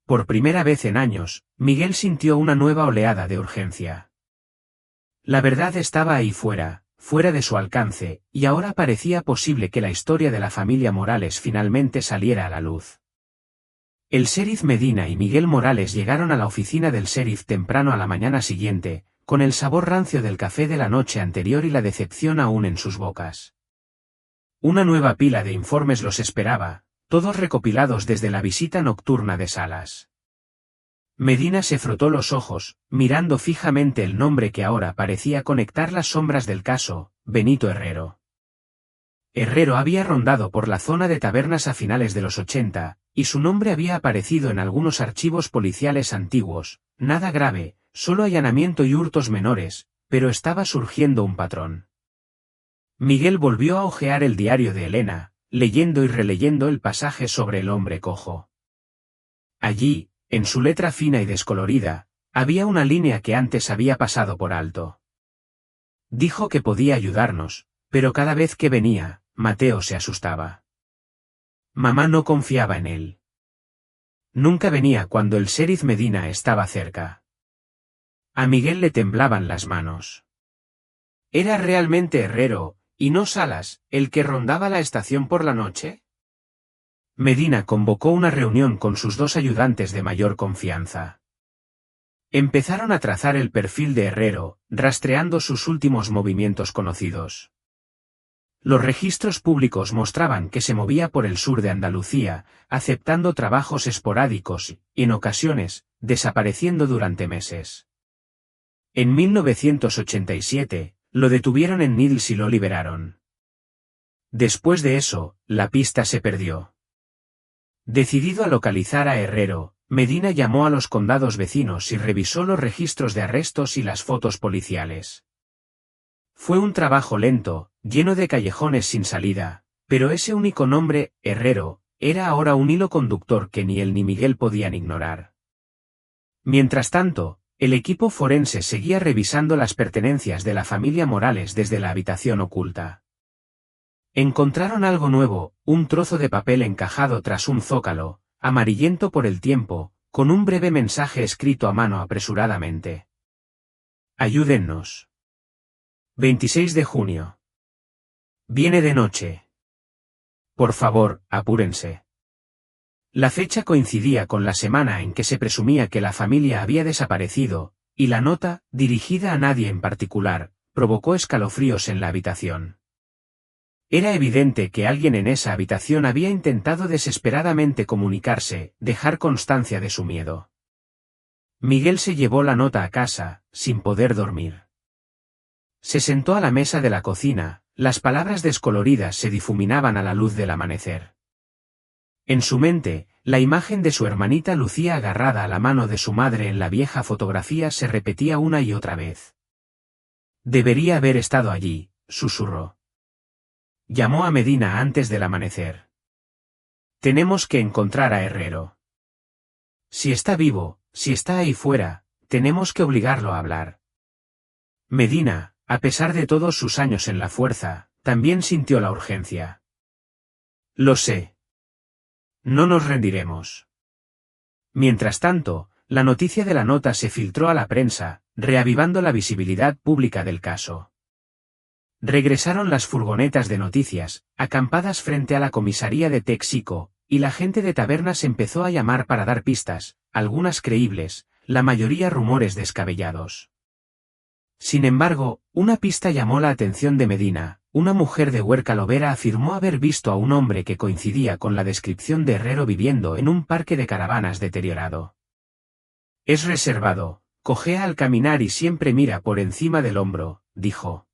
Por primera vez en años, Miguel sintió una nueva oleada de urgencia. La verdad estaba ahí fuera de su alcance, y ahora parecía posible que la historia de la familia Morales finalmente saliera a la luz. El sheriff Medina y Miguel Morales llegaron a la oficina del sheriff temprano a la mañana siguiente, con el sabor rancio del café de la noche anterior y la decepción aún en sus bocas. Una nueva pila de informes los esperaba, todos recopilados desde la visita nocturna de Salas. Medina se frotó los ojos, mirando fijamente el nombre que ahora parecía conectar las sombras del caso, Benito Herrero. Herrero había rondado por la zona de tabernas a finales de los 80, y su nombre había aparecido en algunos archivos policiales antiguos, nada grave, solo allanamiento y hurtos menores, pero estaba surgiendo un patrón. Miguel volvió a hojear el diario de Elena, leyendo y releyendo el pasaje sobre el hombre cojo. Allí, en su letra fina y descolorida, había una línea que antes había pasado por alto. Dijo que podía ayudarnos, pero cada vez que venía, Mateo se asustaba. Mamá no confiaba en él. Nunca venía cuando el sheriff Medina estaba cerca. A Miguel le temblaban las manos. ¿Era realmente Herrero, y no Salas, el que rondaba la estación por la noche? Medina convocó una reunión con sus dos ayudantes de mayor confianza. Empezaron a trazar el perfil de Herrero, rastreando sus últimos movimientos conocidos. Los registros públicos mostraban que se movía por el sur de Andalucía, aceptando trabajos esporádicos y, en ocasiones, desapareciendo durante meses. En 1987, lo detuvieron en Needles y lo liberaron. Después de eso, la pista se perdió. Decidido a localizar a Herrero, Medina llamó a los condados vecinos y revisó los registros de arrestos y las fotos policiales. Fue un trabajo lento, lleno de callejones sin salida, pero ese único nombre, Herrero, era ahora un hilo conductor que ni él ni Miguel podían ignorar. Mientras tanto, el equipo forense seguía revisando las pertenencias de la familia Morales desde la habitación oculta. Encontraron algo nuevo, un trozo de papel encajado tras un zócalo, amarillento por el tiempo, con un breve mensaje escrito a mano apresuradamente. Ayúdennos. 26 de junio. Viene de noche. Por favor, apúrense. La fecha coincidía con la semana en que se presumía que la familia había desaparecido, y la nota, dirigida a nadie en particular, provocó escalofríos en la habitación. Era evidente que alguien en esa habitación había intentado desesperadamente comunicarse, dejar constancia de su miedo. Miguel se llevó la nota a casa, sin poder dormir. Se sentó a la mesa de la cocina, las palabras descoloridas se difuminaban a la luz del amanecer. En su mente, la imagen de su hermanita Lucía agarrada a la mano de su madre en la vieja fotografía se repetía una y otra vez. Debería haber estado allí, susurró. Llamó a Medina antes del amanecer. Tenemos que encontrar a Herrero. Si está vivo, si está ahí fuera, Tenemos que obligarlo a hablar. Medina, a pesar de todos sus años en la fuerza, también sintió la urgencia. Lo sé. No nos rendiremos. Mientras tanto, la noticia de la nota se filtró a la prensa, reavivando la visibilidad pública del caso. Regresaron las furgonetas de noticias, acampadas frente a la comisaría de Texcoco, y la gente de tabernas empezó a llamar para dar pistas, algunas creíbles, la mayoría rumores descabellados. Sin embargo, una pista llamó la atención de Medina. Una mujer de Huerca-Lovera afirmó haber visto a un hombre que coincidía con la descripción de Herrero viviendo en un parque de caravanas deteriorado. Es reservado, cojea al caminar y siempre mira por encima del hombro, dijo.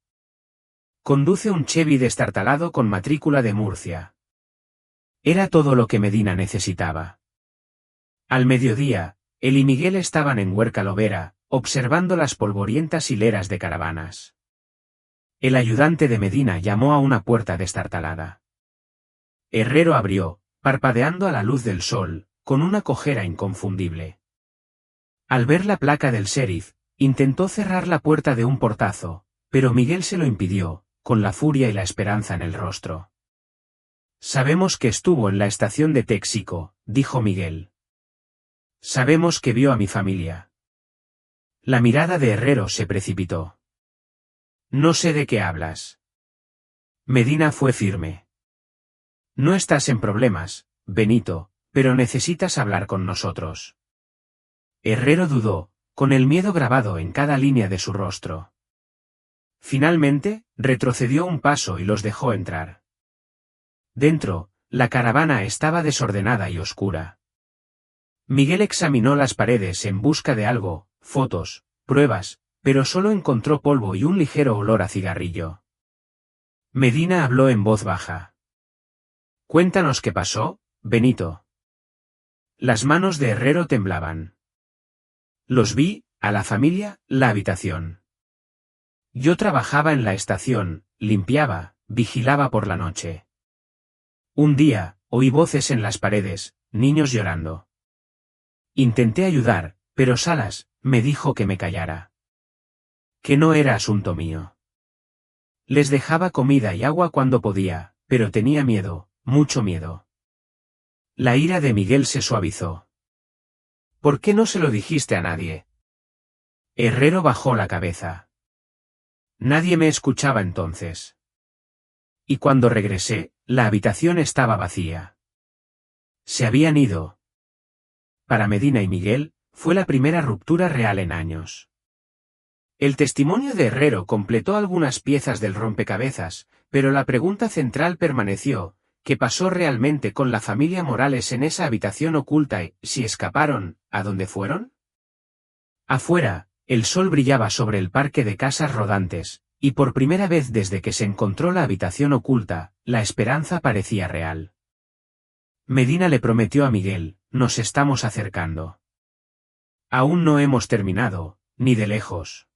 Conduce un Chevy destartalado con matrícula de Murcia. Era todo lo que Medina necesitaba. Al mediodía, él y Miguel estaban en Huerca-Lovera, observando las polvorientas hileras de caravanas. El ayudante de Medina llamó a una puerta destartalada. Herrero abrió, parpadeando a la luz del sol, con una cojera inconfundible. Al ver la placa del sheriff, intentó cerrar la puerta de un portazo, pero Miguel se lo impidió, con la furia y la esperanza en el rostro. Sabemos que estuvo en la estación de Texcoco, dijo Miguel. Sabemos que vio a mi familia. La mirada de Herrero se precipitó. No sé de qué hablas. Medina fue firme. No estás en problemas, Benito, pero necesitas hablar con nosotros. Herrero dudó, con el miedo grabado en cada línea de su rostro. Finalmente, retrocedió un paso y los dejó entrar. Dentro, la caravana estaba desordenada y oscura. Miguel examinó las paredes en busca de algo, fotos, pruebas, pero solo encontró polvo y un ligero olor a cigarrillo. Medina habló en voz baja. Cuéntanos qué pasó, Benito. Las manos de Herrero temblaban. Los vi, a la familia, la habitación. Yo trabajaba en la estación, limpiaba, vigilaba por la noche. Un día, oí voces en las paredes, niños llorando. Intenté ayudar, pero Salas me dijo que me callara. Que no era asunto mío. Les dejaba comida y agua cuando podía, pero tenía miedo, mucho miedo. La ira de Miguel se suavizó. ¿Por qué no se lo dijiste a nadie? Herrero bajó la cabeza. Nadie me escuchaba entonces. Y cuando regresé, la habitación estaba vacía. Se habían ido. Para Medina y Miguel, fue la primera ruptura real en años. El testimonio de Herrero completó algunas piezas del rompecabezas, pero la pregunta central permaneció: ¿qué pasó realmente con la familia Morales en esa habitación oculta y, si escaparon, a dónde fueron? Afuera, el sol brillaba sobre el parque de casas rodantes, y por primera vez desde que se encontró la habitación oculta, la esperanza parecía real. Medina le prometió a Miguel: nos estamos acercando. Aún no hemos terminado, ni de lejos.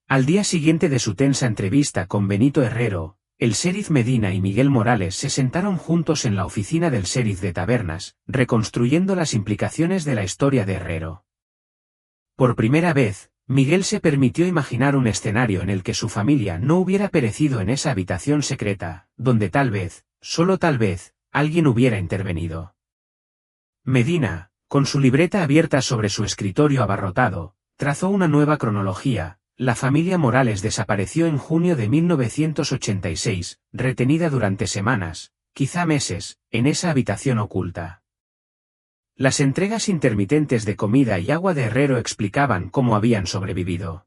Al día siguiente de su tensa entrevista con Benito Herrero, el sheriff Medina y Miguel Morales se sentaron juntos en la oficina del sheriff de Tabernas, reconstruyendo las implicaciones de la historia de Herrero. Por primera vez, Miguel se permitió imaginar un escenario en el que su familia no hubiera perecido en esa habitación secreta, donde tal vez, solo tal vez, alguien hubiera intervenido. Medina, con su libreta abierta sobre su escritorio abarrotado, trazó una nueva cronología. La familia Morales desapareció en junio de 1986, retenida durante semanas, quizá meses, en esa habitación oculta. Las entregas intermitentes de comida y agua de Herrero explicaban cómo habían sobrevivido.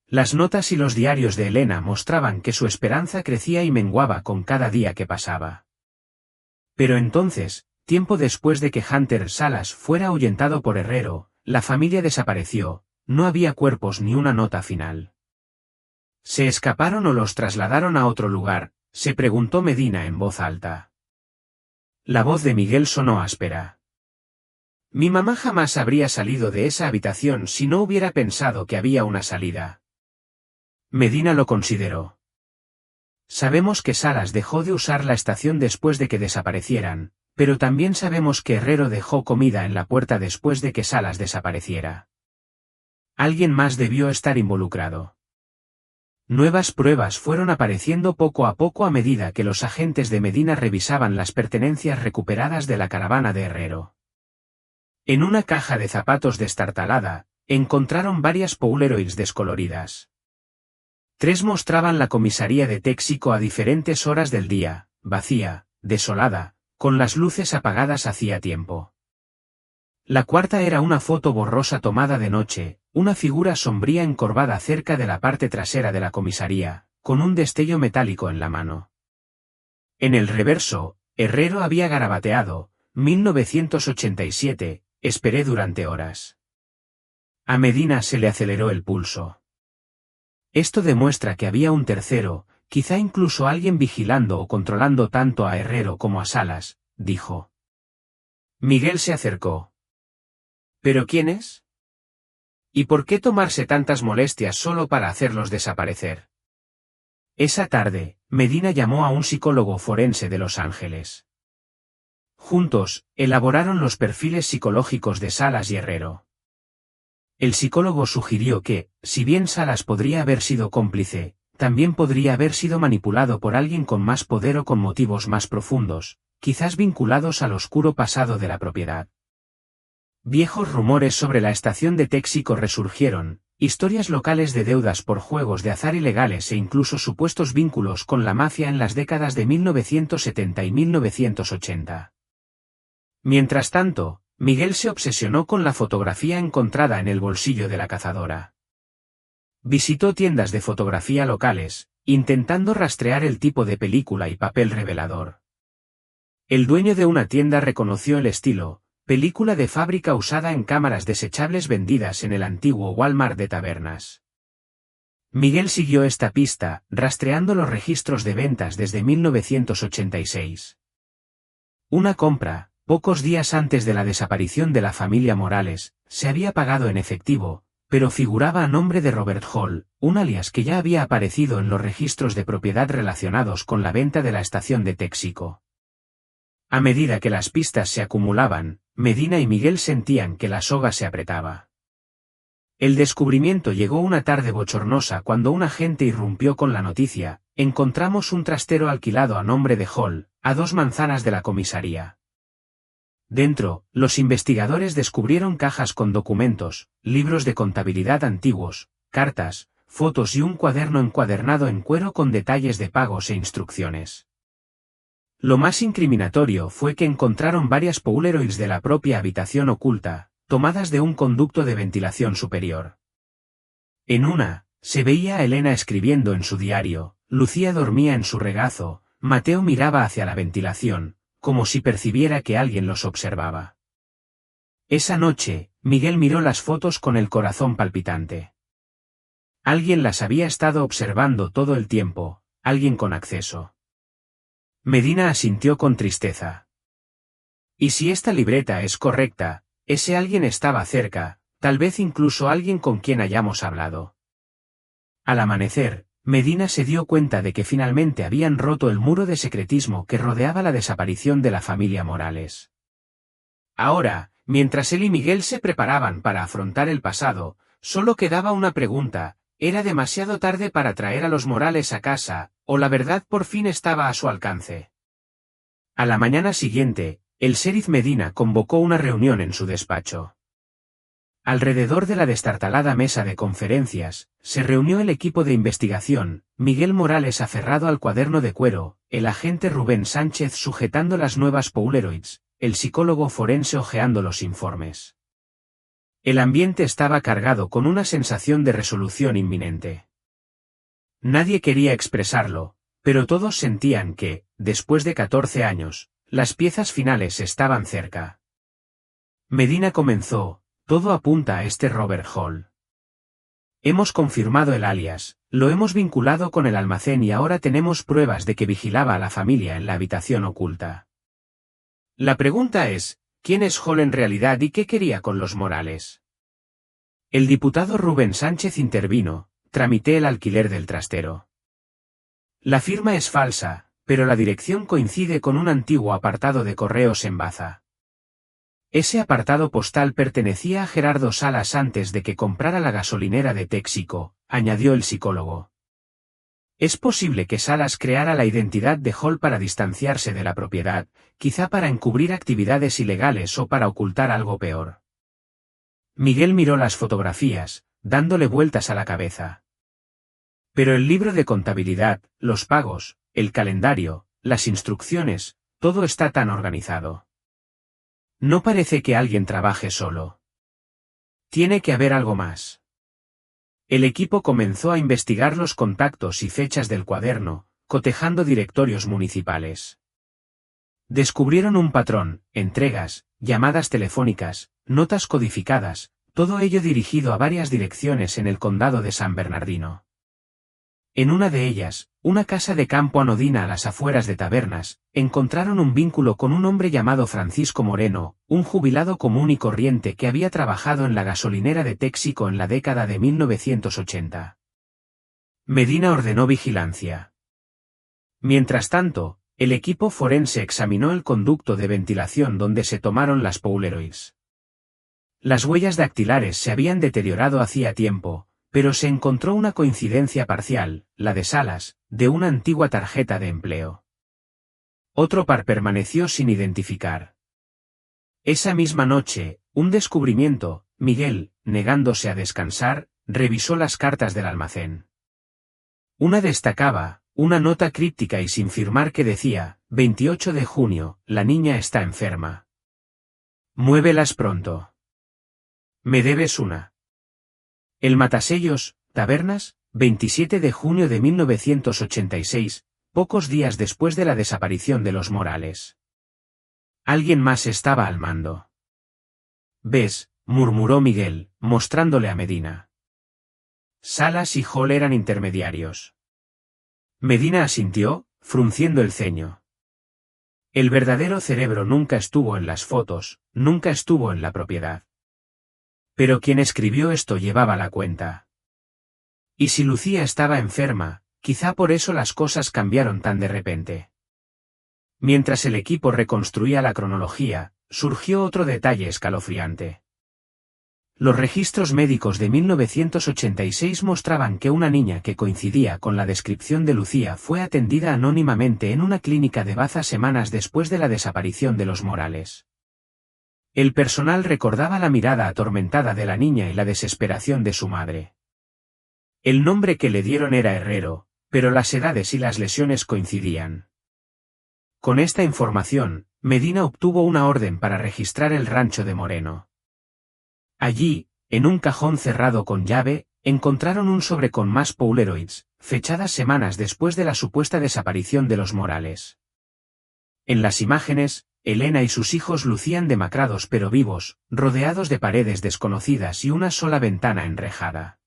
Las notas y los diarios de Elena mostraban que su esperanza crecía y menguaba con cada día que pasaba. Pero entonces, tiempo después de que Hunter Salas fuera ahuyentado por Herrero, la familia desapareció. No había cuerpos ni una nota final. ¿Se escaparon o los trasladaron a otro lugar?, se preguntó Medina en voz alta. La voz de Miguel sonó áspera. Mi mamá jamás habría salido de esa habitación si no hubiera pensado que había una salida. Medina lo consideró. Sabemos que Salas dejó de usar la estación después de que desaparecieran, pero también sabemos que Herrero dejó comida en la puerta después de que Salas desapareciera. Alguien más debió estar involucrado. Nuevas pruebas fueron apareciendo poco a poco a medida que los agentes de Medina revisaban las pertenencias recuperadas de la caravana de Herrero. En una caja de zapatos destartalada, encontraron varias Polaroids descoloridas. 3 mostraban la comisaría de Texaco a diferentes horas del día, vacía, desolada, con las luces apagadas hacía tiempo. La cuarta era una foto borrosa tomada de noche, una figura sombría encorvada cerca de la parte trasera de la comisaría, con un destello metálico en la mano. En el reverso, Herrero había garabateado, 1987, esperé durante horas. A Medina se le aceleró el pulso. Esto demuestra que había un tercero, quizá incluso alguien vigilando o controlando tanto a Herrero como a Salas, dijo. Miguel se acercó. ¿Pero quién es? ¿Y por qué tomarse tantas molestias solo para hacerlos desaparecer? Esa tarde, Medina llamó a un psicólogo forense de Los Ángeles. Juntos, elaboraron los perfiles psicológicos de Salas y Herrero. El psicólogo sugirió que, si bien Salas podría haber sido cómplice, también podría haber sido manipulado por alguien con más poder o con motivos más profundos, quizás vinculados al oscuro pasado de la propiedad. Viejos rumores sobre la estación de Texaco resurgieron, historias locales de deudas por juegos de azar ilegales e incluso supuestos vínculos con la mafia en las décadas de 1970 y 1980. Mientras tanto, Miguel se obsesionó con la fotografía encontrada en el bolsillo de la cazadora. Visitó tiendas de fotografía locales, intentando rastrear el tipo de película y papel revelador. El dueño de una tienda reconoció el estilo, película de fábrica usada en cámaras desechables vendidas en el antiguo Walmart de tabernas. Miguel siguió esta pista, rastreando los registros de ventas desde 1986. Una compra, pocos días antes de la desaparición de la familia Morales, se había pagado en efectivo, pero figuraba a nombre de Robert Hall, un alias que ya había aparecido en los registros de propiedad relacionados con la venta de la estación de Texaco. A medida que las pistas se acumulaban, Medina y Miguel sentían que la soga se apretaba. El descubrimiento llegó una tarde bochornosa cuando un agente irrumpió con la noticia: encontramos un trastero alquilado a nombre de Hall, a 2 manzanas de la comisaría. Dentro, los investigadores descubrieron cajas con documentos, libros de contabilidad antiguos, cartas, fotos y un cuaderno encuadernado en cuero con detalles de pagos e instrucciones. Lo más incriminatorio fue que encontraron varias Polaroids de la propia habitación oculta, tomadas de un conducto de ventilación superior. En una, se veía a Elena escribiendo en su diario, Lucía dormía en su regazo, Mateo miraba hacia la ventilación, como si percibiera que alguien los observaba. Esa noche, Miguel miró las fotos con el corazón palpitante. Alguien las había estado observando todo el tiempo, alguien con acceso. Medina asintió con tristeza. ¿Y si esta libreta es correcta, ese alguien estaba cerca, tal vez incluso alguien con quien hayamos hablado? Al amanecer, Medina se dio cuenta de que finalmente habían roto el muro de secretismo que rodeaba la desaparición de la familia Morales. Ahora, mientras él y Miguel se preparaban para afrontar el pasado, solo quedaba una pregunta: ¿era demasiado tarde para traer a los Morales a casa, o la verdad por fin estaba a su alcance? A la mañana siguiente, el sheriff Medina convocó una reunión en su despacho. Alrededor de la destartalada mesa de conferencias, se reunió el equipo de investigación: Miguel Morales aferrado al cuaderno de cuero, el agente Rubén Sánchez sujetando las nuevas Polaroids, el psicólogo forense hojeando los informes. El ambiente estaba cargado con una sensación de resolución inminente. Nadie quería expresarlo, pero todos sentían que, después de 14 años, las piezas finales estaban cerca. Medina comenzó: todo apunta a este Robert Hall. Hemos confirmado el alias, lo hemos vinculado con el almacén y ahora tenemos pruebas de que vigilaba a la familia en la habitación oculta. La pregunta es, ¿quién es Hall en realidad y qué quería con los Morales? El diputado Rubén Sánchez intervino: tramité el alquiler del trastero. La firma es falsa, pero la dirección coincide con un antiguo apartado de correos en Baza. Ese apartado postal pertenecía a Gerardo Salas antes de que comprara la gasolinera de Texaco, añadió el psicólogo. Es posible que Salas creara la identidad de Hall para distanciarse de la propiedad, quizá para encubrir actividades ilegales o para ocultar algo peor. Miguel miró las fotografías, dándole vueltas a la cabeza. Pero el libro de contabilidad, los pagos, el calendario, las instrucciones, todo está tan organizado. No parece que alguien trabaje solo. Tiene que haber algo más. El equipo comenzó a investigar los contactos y fechas del cuaderno, cotejando directorios municipales. Descubrieron un patrón: entregas, llamadas telefónicas, notas codificadas, todo ello dirigido a varias direcciones en el condado de San Bernardino. En una de ellas, una casa de campo anodina a las afueras de Tabernas, encontraron un vínculo con un hombre llamado Francisco Moreno, un jubilado común y corriente que había trabajado en la gasolinera de Texaco en la década de 1980. Medina ordenó vigilancia. Mientras tanto, el equipo forense examinó el conducto de ventilación donde se tomaron las Polaroids. Las huellas dactilares se habían deteriorado hacía tiempo, pero se encontró una coincidencia parcial, la de Salas, de una antigua tarjeta de empleo. Otro par permaneció sin identificar. Esa misma noche, un descubrimiento: Miguel, negándose a descansar, revisó las cartas del almacén. Una destacaba, una nota críptica y sin firmar que decía: 28 de junio, la niña está enferma. Muévelas pronto. Me debes una. El matasellos, Tabernas, 27 de junio de 1986, pocos días después de la desaparición de los Morales. Alguien más estaba al mando. ¿Ves?, murmuró Miguel, mostrándole a Medina. Salas y Hall eran intermediarios. Medina asintió, frunciendo el ceño. El verdadero cerebro nunca estuvo en las fotos, nunca estuvo en la propiedad. Pero quien escribió esto llevaba la cuenta. Y si Lucía estaba enferma, quizá por eso las cosas cambiaron tan de repente. Mientras el equipo reconstruía la cronología, surgió otro detalle escalofriante. Los registros médicos de 1986 mostraban que una niña que coincidía con la descripción de Lucía fue atendida anónimamente en una clínica de Baza semanas después de la desaparición de los Morales. El personal recordaba la mirada atormentada de la niña y la desesperación de su madre. El nombre que le dieron era Herrero, pero las edades y las lesiones coincidían. Con esta información, Medina obtuvo una orden para registrar el rancho de Moreno. Allí, en un cajón cerrado con llave, encontraron un sobre con más Polaroids, fechadas semanas después de la supuesta desaparición de los Morales. En las imágenes, Elena y sus hijos lucían demacrados pero vivos, rodeados de paredes desconocidas y una sola ventana enrejada.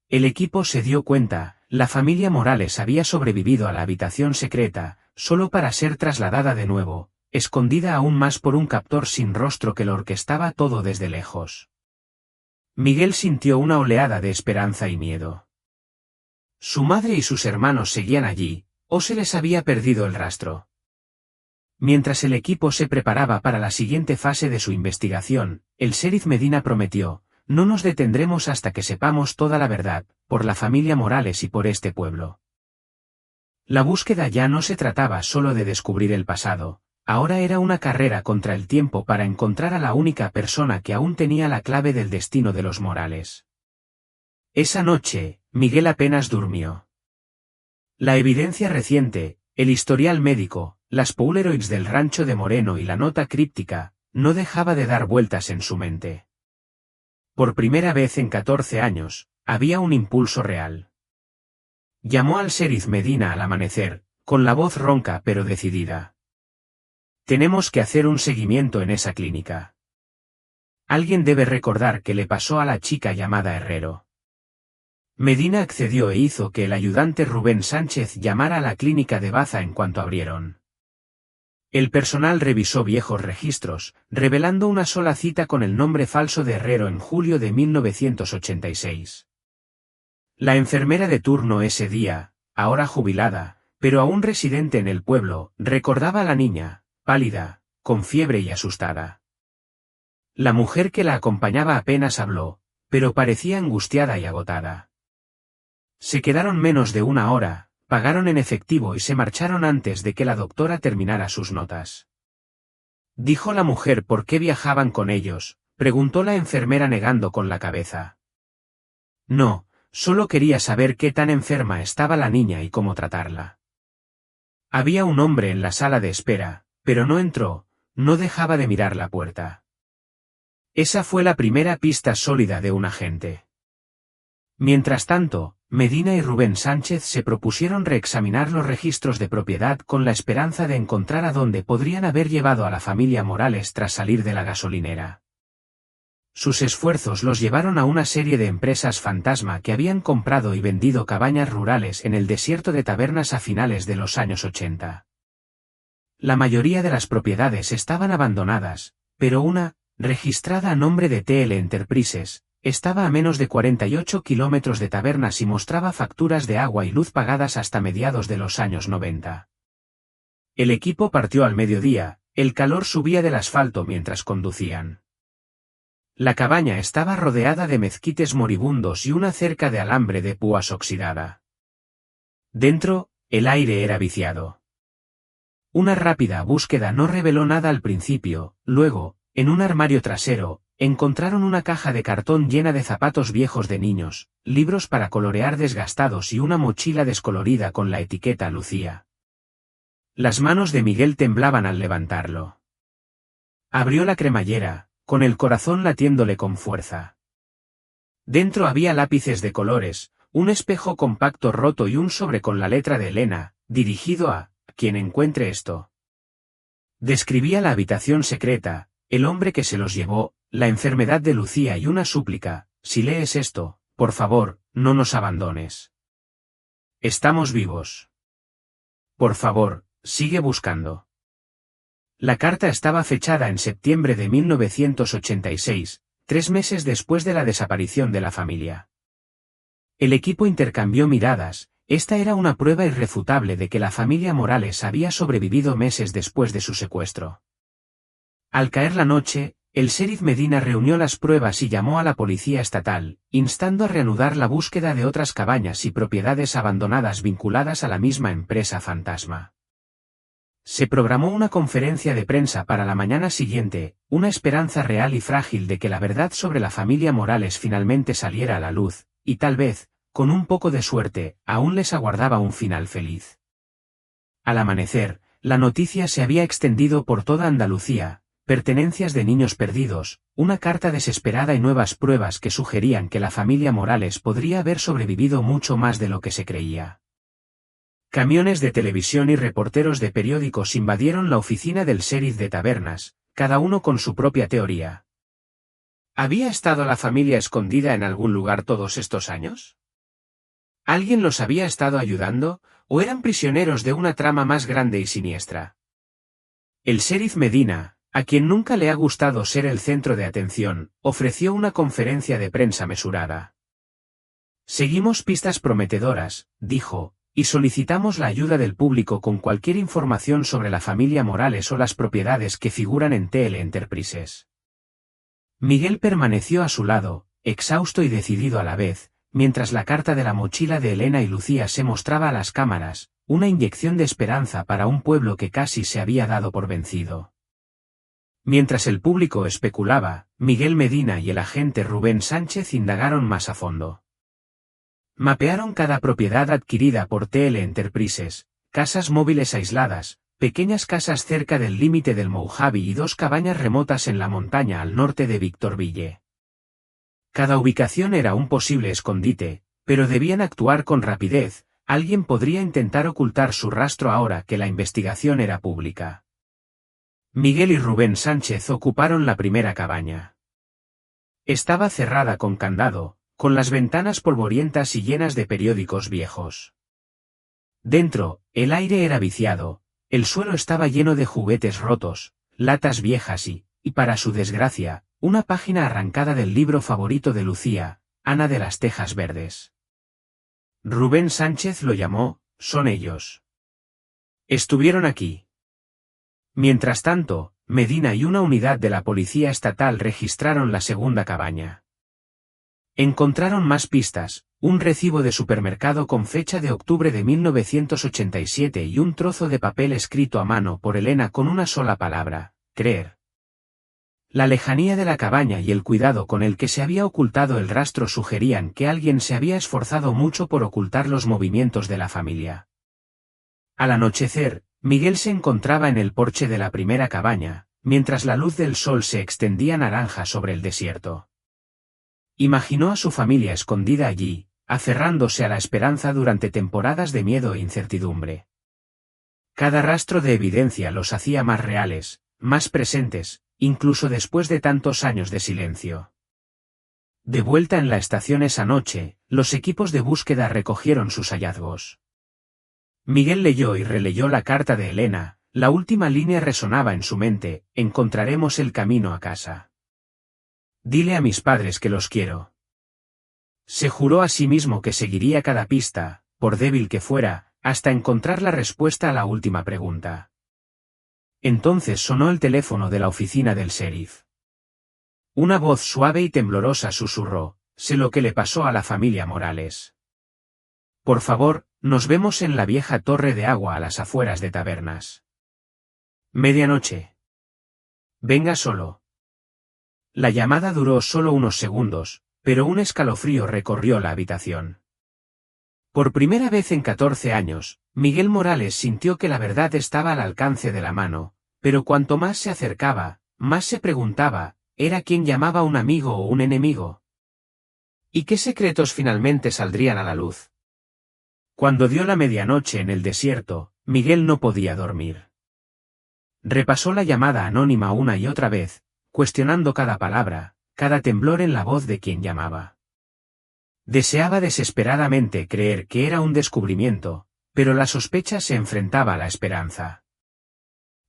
El equipo se dio cuenta: la familia Morales había sobrevivido a la habitación secreta, solo para ser trasladada de nuevo, escondida aún más por un captor sin rostro que lo orquestaba todo desde lejos. Miguel sintió una oleada de esperanza y miedo. Su madre y sus hermanos seguían allí, o se les había perdido el rastro. Mientras el equipo se preparaba para la siguiente fase de su investigación, el sheriff Medina prometió: no nos detendremos hasta que sepamos toda la verdad, por la familia Morales y por este pueblo. La búsqueda ya no se trataba solo de descubrir el pasado, ahora era una carrera contra el tiempo para encontrar a la única persona que aún tenía la clave del destino de los Morales. Esa noche, Miguel apenas durmió. La evidencia reciente, el historial médico, las Polaroids del rancho de Moreno y la nota críptica, no dejaba de dar vueltas en su mente. Por primera vez en 14 años, había un impulso real. Llamó al sheriff Medina al amanecer, con la voz ronca pero decidida. Tenemos que hacer un seguimiento en esa clínica. Alguien debe recordar qué le pasó a la chica llamada Herrero. Medina accedió e hizo que el ayudante Rubén Sánchez llamara a la clínica de Baza en cuanto abrieron. El personal revisó viejos registros, revelando una sola cita con el nombre falso de Herrero en julio de 1986. La enfermera de turno ese día, ahora jubilada, pero aún residente en el pueblo, recordaba a la niña, pálida, con fiebre y asustada. La mujer que la acompañaba apenas habló, pero parecía angustiada y agotada. Se quedaron menos de una hora, pagaron en efectivo y se marcharon antes de que la doctora terminara sus notas. Dijo la mujer por qué viajaban con ellos, preguntó la enfermera negando con la cabeza. No, solo quería saber qué tan enferma estaba la niña y cómo tratarla. Había un hombre en la sala de espera, pero no entró, no dejaba de mirar la puerta. Esa fue la primera pista sólida de un agente. Mientras tanto, Medina y Rubén Sánchez se propusieron reexaminar los registros de propiedad con la esperanza de encontrar a dónde podrían haber llevado a la familia Morales tras salir de la gasolinera. Sus esfuerzos los llevaron a una serie de empresas fantasma que habían comprado y vendido cabañas rurales en el desierto de Tabernas a finales de los años 80. La mayoría de las propiedades estaban abandonadas, pero una, registrada a nombre de TL Enterprises, estaba a menos de 48 kilómetros de Tabernas y mostraba facturas de agua y luz pagadas hasta mediados de los años 90. El equipo partió al mediodía, el calor subía del asfalto mientras conducían. La cabaña estaba rodeada de mezquites moribundos y una cerca de alambre de púas oxidada. Dentro, el aire era viciado. Una rápida búsqueda no reveló nada al principio, luego, en un armario trasero, encontraron una caja de cartón llena de zapatos viejos de niños, libros para colorear desgastados y una mochila descolorida con la etiqueta Lucía. Las manos de Miguel temblaban al levantarlo. Abrió la cremallera, con el corazón latiéndole con fuerza. Dentro había lápices de colores, un espejo compacto roto y un sobre con la letra de Elena, dirigido a quien encuentre esto. Describía la habitación secreta, el hombre que se los llevó, la enfermedad de Lucía y una súplica: si lees esto, por favor, no nos abandones. Estamos vivos. Por favor, sigue buscando. La carta estaba fechada en septiembre de 1986, 3 meses después de la desaparición de la familia. El equipo intercambió miradas, esta era una prueba irrefutable de que la familia Morales había sobrevivido meses después de su secuestro. Al caer la noche, el sheriff Medina reunió las pruebas y llamó a la policía estatal, instando a reanudar la búsqueda de otras cabañas y propiedades abandonadas vinculadas a la misma empresa fantasma. Se programó una conferencia de prensa para la mañana siguiente, una esperanza real y frágil de que la verdad sobre la familia Morales finalmente saliera a la luz, y tal vez, con un poco de suerte, aún les aguardaba un final feliz. Al amanecer, la noticia se había extendido por toda Andalucía, pertenencias de niños perdidos, una carta desesperada y nuevas pruebas que sugerían que la familia Morales podría haber sobrevivido mucho más de lo que se creía. Camiones de televisión y reporteros de periódicos invadieron la oficina del sheriff de Tabernas, cada uno con su propia teoría. ¿Había estado la familia escondida en algún lugar todos estos años? ¿Alguien los había estado ayudando, o eran prisioneros de una trama más grande y siniestra? El sheriff Medina, a quien nunca le ha gustado ser el centro de atención, ofreció una conferencia de prensa mesurada. Seguimos pistas prometedoras, dijo, y solicitamos la ayuda del público con cualquier información sobre la familia Morales o las propiedades que figuran en TL Enterprises. Miguel permaneció a su lado, exhausto y decidido a la vez, mientras la carta de la mochila de Elena y Lucía se mostraba a las cámaras, una inyección de esperanza para un pueblo que casi se había dado por vencido. Mientras el público especulaba, Miguel Medina y el agente Rubén Sánchez indagaron más a fondo. Mapearon cada propiedad adquirida por TL Enterprises, casas móviles aisladas, pequeñas casas cerca del límite del Mojave y 2 cabañas remotas en la montaña al norte de Victorville. Cada ubicación era un posible escondite, pero debían actuar con rapidez, alguien podría intentar ocultar su rastro ahora que la investigación era pública. Miguel y Rubén Sánchez ocuparon la primera cabaña. Estaba cerrada con candado, con las ventanas polvorientas y llenas de periódicos viejos. Dentro, el aire era viciado, el suelo estaba lleno de juguetes rotos, latas viejas y, para su desgracia, una página arrancada del libro favorito de Lucía, Ana de las Tejas Verdes. Rubén Sánchez lo llamó, son ellos. Estuvieron aquí. Mientras tanto, Medina y una unidad de la Policía Estatal registraron la segunda cabaña. Encontraron más pistas, un recibo de supermercado con fecha de octubre de 1987 y un trozo de papel escrito a mano por Elena con una sola palabra: creer. La lejanía de la cabaña y el cuidado con el que se había ocultado el rastro sugerían que alguien se había esforzado mucho por ocultar los movimientos de la familia. Al anochecer, Miguel se encontraba en el porche de la primera cabaña, mientras la luz del sol se extendía naranja sobre el desierto. Imaginó a su familia escondida allí, aferrándose a la esperanza durante temporadas de miedo e incertidumbre. Cada rastro de evidencia los hacía más reales, más presentes, incluso después de tantos años de silencio. De vuelta en la estación esa noche, los equipos de búsqueda recogieron sus hallazgos. Miguel leyó y releyó la carta de Elena, la última línea resonaba en su mente: encontraremos el camino a casa. Dile a mis padres que los quiero. Se juró a sí mismo que seguiría cada pista, por débil que fuera, hasta encontrar la respuesta a la última pregunta. Entonces sonó el teléfono de la oficina del sheriff. Una voz suave y temblorosa susurró: sé lo que le pasó a la familia Morales. Por favor, nos vemos en la vieja torre de agua a las afueras de Tabernas. Medianoche. Venga solo. La llamada duró solo unos segundos, pero un escalofrío recorrió la habitación. Por primera vez en 14 años, Miguel Morales sintió que la verdad estaba al alcance de la mano, pero cuanto más se acercaba, más se preguntaba: ¿era quien llamaba un amigo o un enemigo? ¿Y qué secretos finalmente saldrían a la luz? Cuando dio la medianoche en el desierto, Miguel no podía dormir. Repasó la llamada anónima una y otra vez, cuestionando cada palabra, cada temblor en la voz de quien llamaba. Deseaba desesperadamente creer que era un descubrimiento, pero la sospecha se enfrentaba a la esperanza.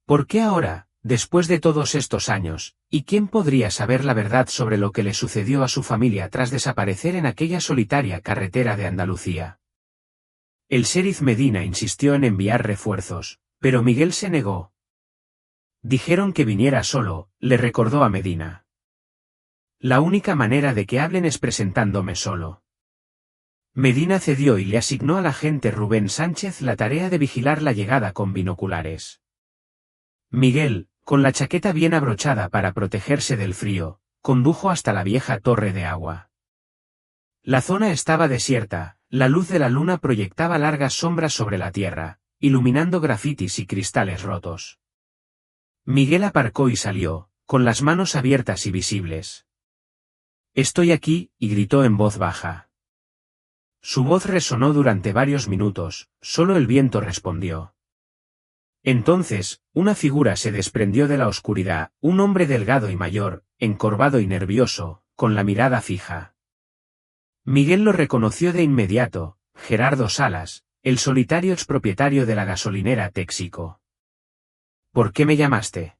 ¿Por qué ahora, después de todos estos años, y quién podría saber la verdad sobre lo que le sucedió a su familia tras desaparecer en aquella solitaria carretera de Andalucía? El sheriff Medina insistió en enviar refuerzos, pero Miguel se negó. Dijeron que viniera solo, le recordó a Medina. La única manera de que hablen es presentándome solo. Medina cedió y le asignó al agente Rubén Sánchez la tarea de vigilar la llegada con binoculares. Miguel, con la chaqueta bien abrochada para protegerse del frío, condujo hasta la vieja torre de agua. La zona estaba desierta, la luz de la luna proyectaba largas sombras sobre la tierra, iluminando grafitis y cristales rotos. Miguel aparcó y salió, con las manos abiertas y visibles. «Estoy aquí», y gritó en voz baja. Su voz resonó durante varios minutos, solo el viento respondió. Entonces, una figura se desprendió de la oscuridad, un hombre delgado y mayor, encorvado y nervioso, con la mirada fija. Miguel lo reconoció de inmediato: Gerardo Salas, el solitario expropietario de la gasolinera Texaco. «¿Por qué me llamaste?»,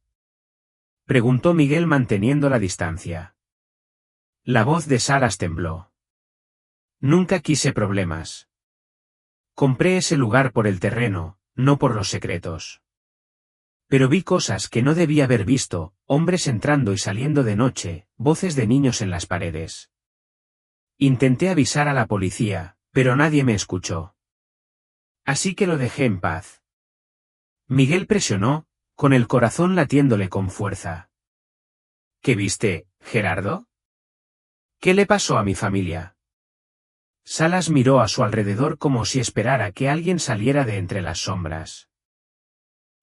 preguntó Miguel manteniendo la distancia. La voz de Salas tembló. «Nunca quise problemas. Compré ese lugar por el terreno, no por los secretos. Pero vi cosas que no debía haber visto: hombres entrando y saliendo de noche, voces de niños en las paredes. Intenté avisar a la policía, pero nadie me escuchó. Así que lo dejé en paz». Miguel presionó, con el corazón latiéndole con fuerza. «¿Qué viste, Gerardo? ¿Qué le pasó a mi familia?». Salas miró a su alrededor como si esperara que alguien saliera de entre las sombras.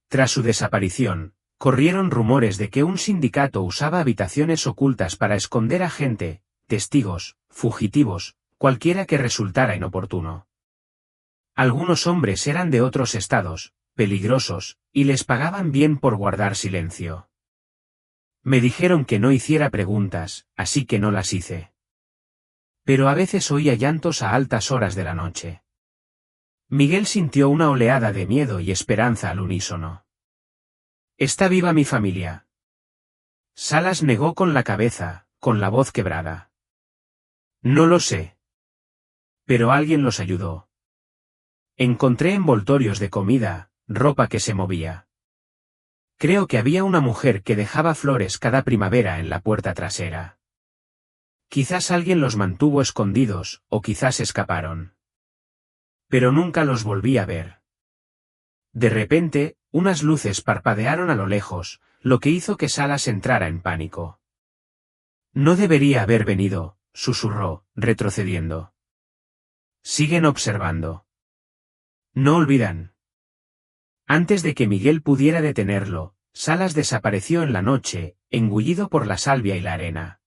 Tras su desaparición, corrieron rumores de que un sindicato usaba habitaciones ocultas para esconder a gente, testigos, fugitivos, cualquiera que resultara inoportuno. Algunos hombres eran de otros estados, peligrosos, y les pagaban bien por guardar silencio. Me dijeron que no hiciera preguntas, así que no las hice. Pero a veces oía llantos a altas horas de la noche. Miguel sintió una oleada de miedo y esperanza al unísono. «¿Está viva mi familia?». Salas negó con la cabeza, con la voz quebrada. «No lo sé. Pero alguien los ayudó. Encontré envoltorios de comida, ropa que se movía. Creo que había una mujer que dejaba flores cada primavera en la puerta trasera. Quizás alguien los mantuvo escondidos, o quizás escaparon. Pero nunca los volví a ver. De repente, unas luces parpadearon a lo lejos, lo que hizo que Salas entrara en pánico. No debería haber venido, susurró, retrocediendo. Siguen observando. No olvidan. Antes de que Miguel pudiera detenerlo, Salas desapareció en la noche, engullido por la salvia y la arena.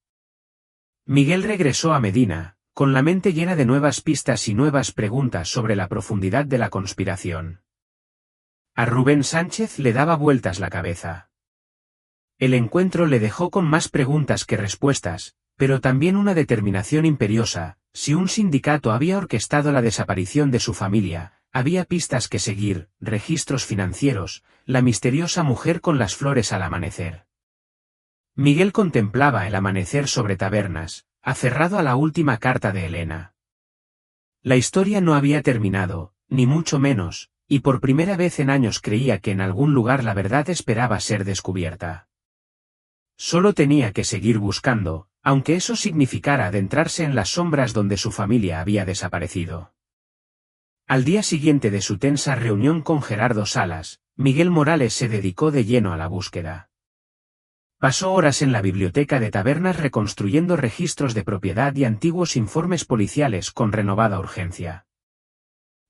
Miguel regresó a Medina, con la mente llena de nuevas pistas y nuevas preguntas sobre la profundidad de la conspiración. A Rubén Sánchez le daba vueltas la cabeza. El encuentro le dejó con más preguntas que respuestas, pero también una determinación imperiosa. Si un sindicato había orquestado la desaparición de su familia, había pistas que seguir, registros financieros, la misteriosa mujer con las flores al amanecer. Miguel contemplaba el amanecer sobre Tabernas, aferrado a la última carta de Elena. La historia no había terminado, ni mucho menos, y por primera vez en años creía que en algún lugar la verdad esperaba ser descubierta. Solo tenía que seguir buscando, aunque eso significara adentrarse en las sombras donde su familia había desaparecido. Al día siguiente de su tensa reunión con Gerardo Salas, Miguel Morales se dedicó de lleno a la búsqueda. Pasó horas en la biblioteca de Tabernas reconstruyendo registros de propiedad y antiguos informes policiales con renovada urgencia.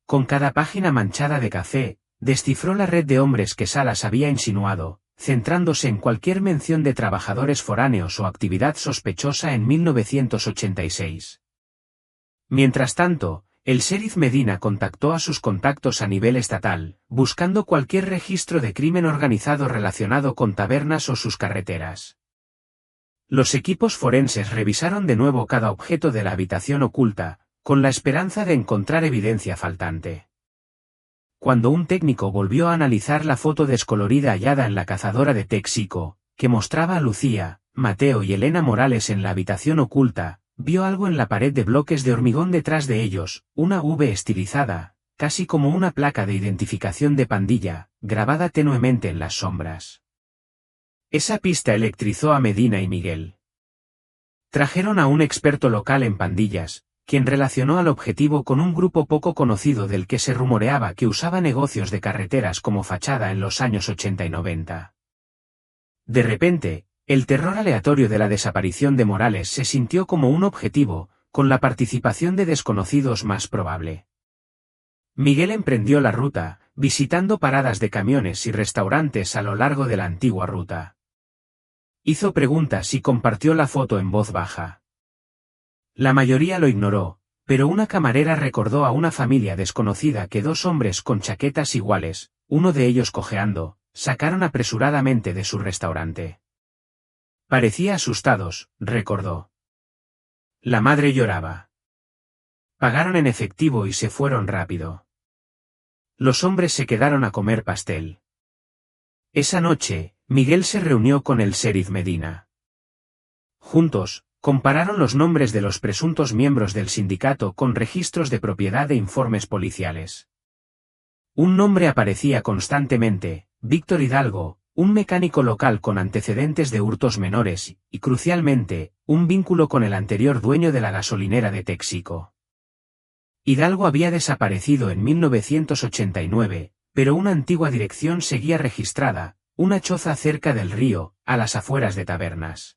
Con cada página manchada de café, descifró la red de hombres que Salas había insinuado, centrándose en cualquier mención de trabajadores foráneos o actividad sospechosa en 1986. Mientras tanto, el sheriff Medina contactó a sus contactos a nivel estatal, buscando cualquier registro de crimen organizado relacionado con Tabernas o sus carreteras. Los equipos forenses revisaron de nuevo cada objeto de la habitación oculta, con la esperanza de encontrar evidencia faltante. Cuando un técnico volvió a analizar la foto descolorida hallada en la cazadora de Texaco, que mostraba a Lucía, Mateo y Elena Morales en la habitación oculta, vio algo en la pared de bloques de hormigón detrás de ellos, una V estilizada, casi como una placa de identificación de pandilla, grabada tenuemente en las sombras. Esa pista electrizó a Medina y Miguel. Trajeron a un experto local en pandillas, quien relacionó al objetivo con un grupo poco conocido del que se rumoreaba que usaba negocios de carreteras como fachada en los años 80 y 90. De repente, el terror aleatorio de la desaparición de Morales se sintió como un objetivo, con la participación de desconocidos más probable. Miguel emprendió la ruta, visitando paradas de camiones y restaurantes a lo largo de la antigua ruta. Hizo preguntas y compartió la foto en voz baja. La mayoría lo ignoró, pero una camarera recordó a una familia desconocida que dos hombres con chaquetas iguales, uno de ellos cojeando, sacaron apresuradamente de su restaurante. Parecía asustados, recordó. La madre lloraba. Pagaron en efectivo y se fueron rápido. Los hombres se quedaron a comer pastel. Esa noche, Miguel se reunió con el sheriff Medina. Juntos, compararon los nombres de los presuntos miembros del sindicato con registros de propiedad e informes policiales. Un nombre aparecía constantemente, Víctor Hidalgo, un mecánico local con antecedentes de hurtos menores, y crucialmente, un vínculo con el anterior dueño de la gasolinera de Texaco. Hidalgo había desaparecido en 1989, pero una antigua dirección seguía registrada, una choza cerca del río, a las afueras de Tabernas.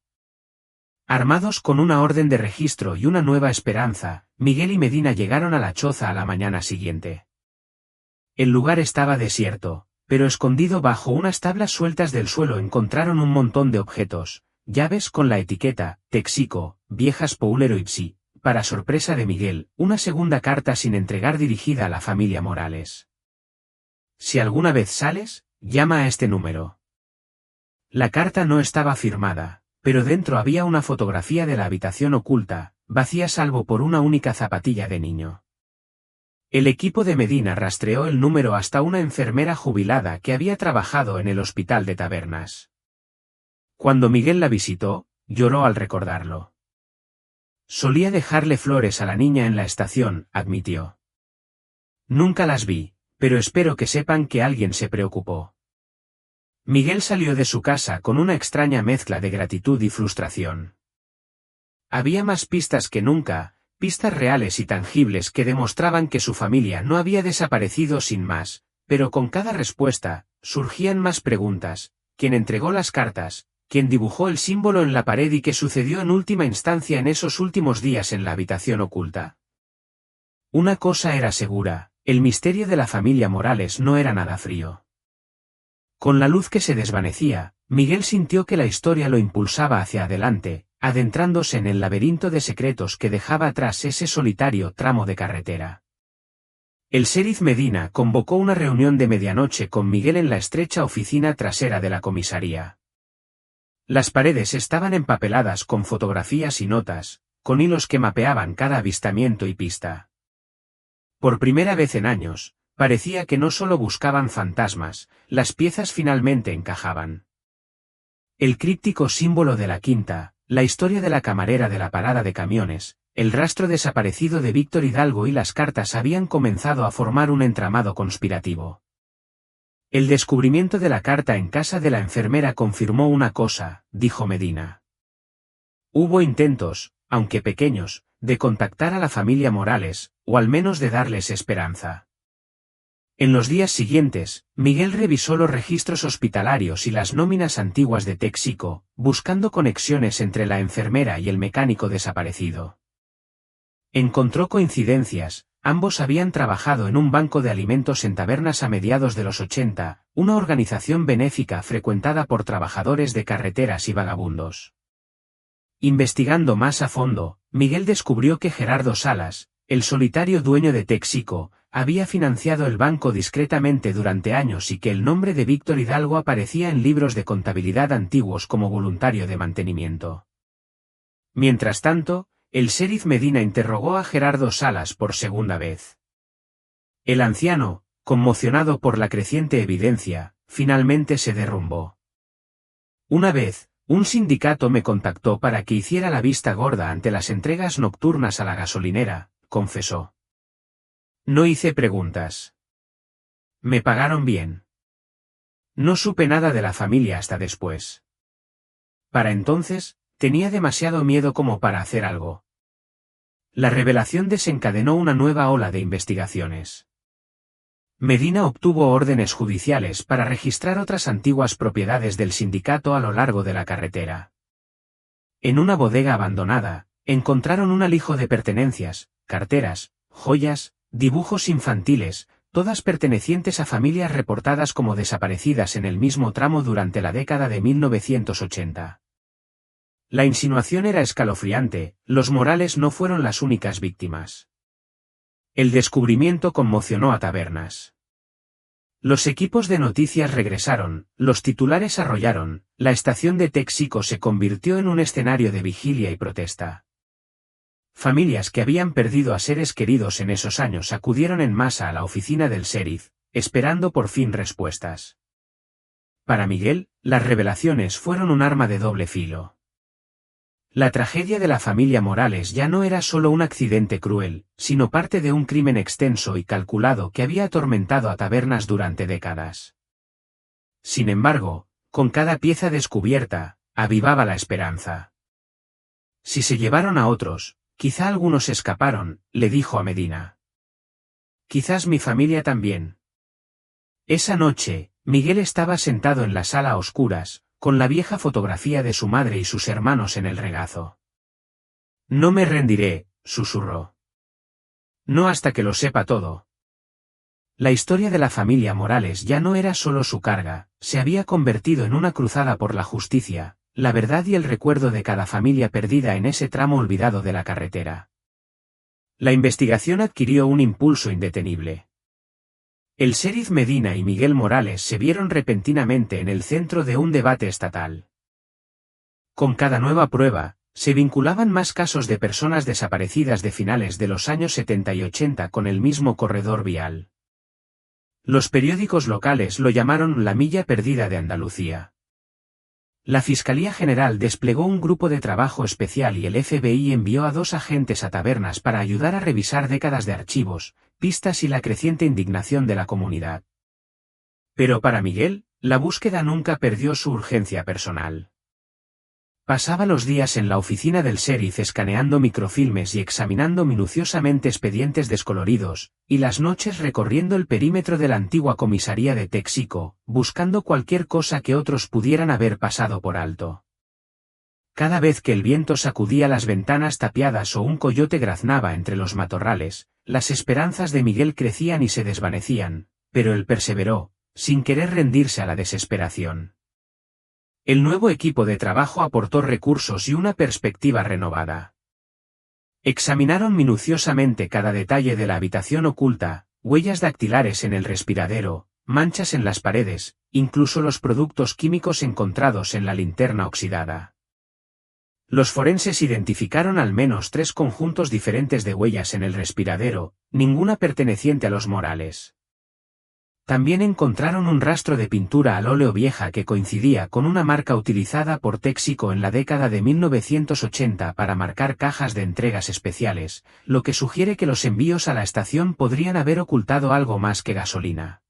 Armados con una orden de registro y una nueva esperanza, Miguel y Medina llegaron a la choza a la mañana siguiente. El lugar estaba desierto, pero escondido bajo unas tablas sueltas del suelo encontraron un montón de objetos, llaves con la etiqueta, Texaco, viejas Poulero Ipsi, para sorpresa de Miguel, una segunda carta sin entregar dirigida a la familia Morales. Si alguna vez sales, llama a este número. La carta no estaba firmada, pero dentro había una fotografía de la habitación oculta, vacía salvo por una única zapatilla de niño. El equipo de Medina rastreó el número hasta una enfermera jubilada que había trabajado en el hospital de Tabernas. Cuando Miguel la visitó, lloró al recordarlo. Solía dejarle flores a la niña en la estación, admitió. Nunca las vi, pero espero que sepan que alguien se preocupó. Miguel salió de su casa con una extraña mezcla de gratitud y frustración. Había más pistas que nunca, pistas reales y tangibles que demostraban que su familia no había desaparecido sin más, pero con cada respuesta, surgían más preguntas: ¿quién entregó las cartas? ¿Quién dibujó el símbolo en la pared y qué sucedió en última instancia en esos últimos días en la habitación oculta? Una cosa era segura, el misterio de la familia Morales no era nada frío. Con la luz que se desvanecía, Miguel sintió que la historia lo impulsaba hacia adelante, adentrándose en el laberinto de secretos que dejaba atrás ese solitario tramo de carretera. El sheriff Medina convocó una reunión de medianoche con Miguel en la estrecha oficina trasera de la comisaría. Las paredes estaban empapeladas con fotografías y notas, con hilos que mapeaban cada avistamiento y pista. Por primera vez en años, parecía que no solo buscaban fantasmas, las piezas finalmente encajaban. El críptico símbolo de la quinta, la historia de la camarera de la parada de camiones, el rastro desaparecido de Víctor Hidalgo y las cartas habían comenzado a formar un entramado conspirativo. El descubrimiento de la carta en casa de la enfermera confirmó una cosa, dijo Medina. Hubo intentos, aunque pequeños, de contactar a la familia Morales, o al menos de darles esperanza. En los días siguientes, Miguel revisó los registros hospitalarios y las nóminas antiguas de Texaco, buscando conexiones entre la enfermera y el mecánico desaparecido. Encontró coincidencias: ambos habían trabajado en un banco de alimentos en Tabernas a mediados de los 80, una organización benéfica frecuentada por trabajadores de carreteras y vagabundos. Investigando más a fondo, Miguel descubrió que Gerardo Salas, el solitario dueño de Texaco, había financiado el banco discretamente durante años y que el nombre de Víctor Hidalgo aparecía en libros de contabilidad antiguos como voluntario de mantenimiento. Mientras tanto, el sheriff Medina interrogó a Gerardo Salas por segunda vez. El anciano, conmocionado por la creciente evidencia, finalmente se derrumbó. Una vez, un sindicato me contactó para que hiciera la vista gorda ante las entregas nocturnas a la gasolinera, confesó. No hice preguntas. Me pagaron bien. No supe nada de la familia hasta después. Para entonces, tenía demasiado miedo como para hacer algo. La revelación desencadenó una nueva ola de investigaciones. Medina obtuvo órdenes judiciales para registrar otras antiguas propiedades del sindicato a lo largo de la carretera. En una bodega abandonada, encontraron un alijo de pertenencias, carteras, joyas, dibujos infantiles, todas pertenecientes a familias reportadas como desaparecidas en el mismo tramo durante la década de 1980. La insinuación era escalofriante: los Morales no fueron las únicas víctimas. El descubrimiento conmocionó a Tabernas. Los equipos de noticias regresaron, los titulares arrollaron, la estación de Texaco se convirtió en un escenario de vigilia y protesta. Familias que habían perdido a seres queridos en esos años acudieron en masa a la oficina del sheriff, esperando por fin respuestas. Para Miguel, las revelaciones fueron un arma de doble filo. La tragedia de la familia Morales ya no era solo un accidente cruel, sino parte de un crimen extenso y calculado que había atormentado a Tabernas durante décadas. Sin embargo, con cada pieza descubierta, avivaba la esperanza. Si se llevaron a otros, quizá algunos escaparon, le dijo a Medina. Quizás mi familia también. Esa noche, Miguel estaba sentado en la sala a oscuras, con la vieja fotografía de su madre y sus hermanos en el regazo. No me rendiré, susurró. No hasta que lo sepa todo. La historia de la familia Morales ya no era solo su carga, se había convertido en una cruzada por la justicia, la verdad y el recuerdo de cada familia perdida en ese tramo olvidado de la carretera. La investigación adquirió un impulso indetenible. El sheriff Medina y Miguel Morales se vieron repentinamente en el centro de un debate estatal. Con cada nueva prueba, se vinculaban más casos de personas desaparecidas de finales de los años 70 y 80 con el mismo corredor vial. Los periódicos locales lo llamaron la milla perdida de Andalucía. La Fiscalía General desplegó un grupo de trabajo especial y el FBI envió a 2 agentes a Tabernas para ayudar a revisar décadas de archivos, pistas y la creciente indignación de la comunidad. Pero para Miguel, la búsqueda nunca perdió su urgencia personal. Pasaba los días en la oficina del sheriff escaneando microfilmes y examinando minuciosamente expedientes descoloridos, y las noches recorriendo el perímetro de la antigua comisaría de Texaco, buscando cualquier cosa que otros pudieran haber pasado por alto. Cada vez que el viento sacudía las ventanas tapiadas o un coyote graznaba entre los matorrales, las esperanzas de Miguel crecían y se desvanecían, pero él perseveró, sin querer rendirse a la desesperación. El nuevo equipo de trabajo aportó recursos y una perspectiva renovada. Examinaron minuciosamente cada detalle de la habitación oculta, huellas dactilares en el respiradero, manchas en las paredes, incluso los productos químicos encontrados en la linterna oxidada. Los forenses identificaron al menos 3 conjuntos diferentes de huellas en el respiradero, ninguna perteneciente a los Morales. También encontraron un rastro de pintura al óleo vieja que coincidía con una marca utilizada por Texaco en la década de 1980 para marcar cajas de entregas especiales, lo que sugiere que los envíos a la estación podrían haber ocultado algo más que gasolina.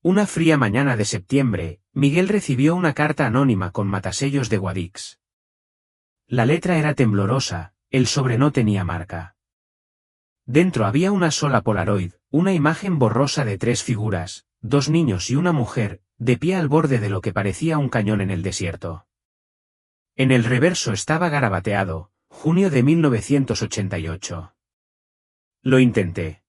Una fría mañana de septiembre, Miguel recibió una carta anónima con matasellos de Guadix. La letra era temblorosa, el sobre no tenía marca. Dentro había una sola Polaroid, una imagen borrosa de 3 figuras, 2 niños y una mujer, de pie al borde de lo que parecía un cañón en el desierto. En el reverso estaba garabateado, junio de 1988. Lo intenté.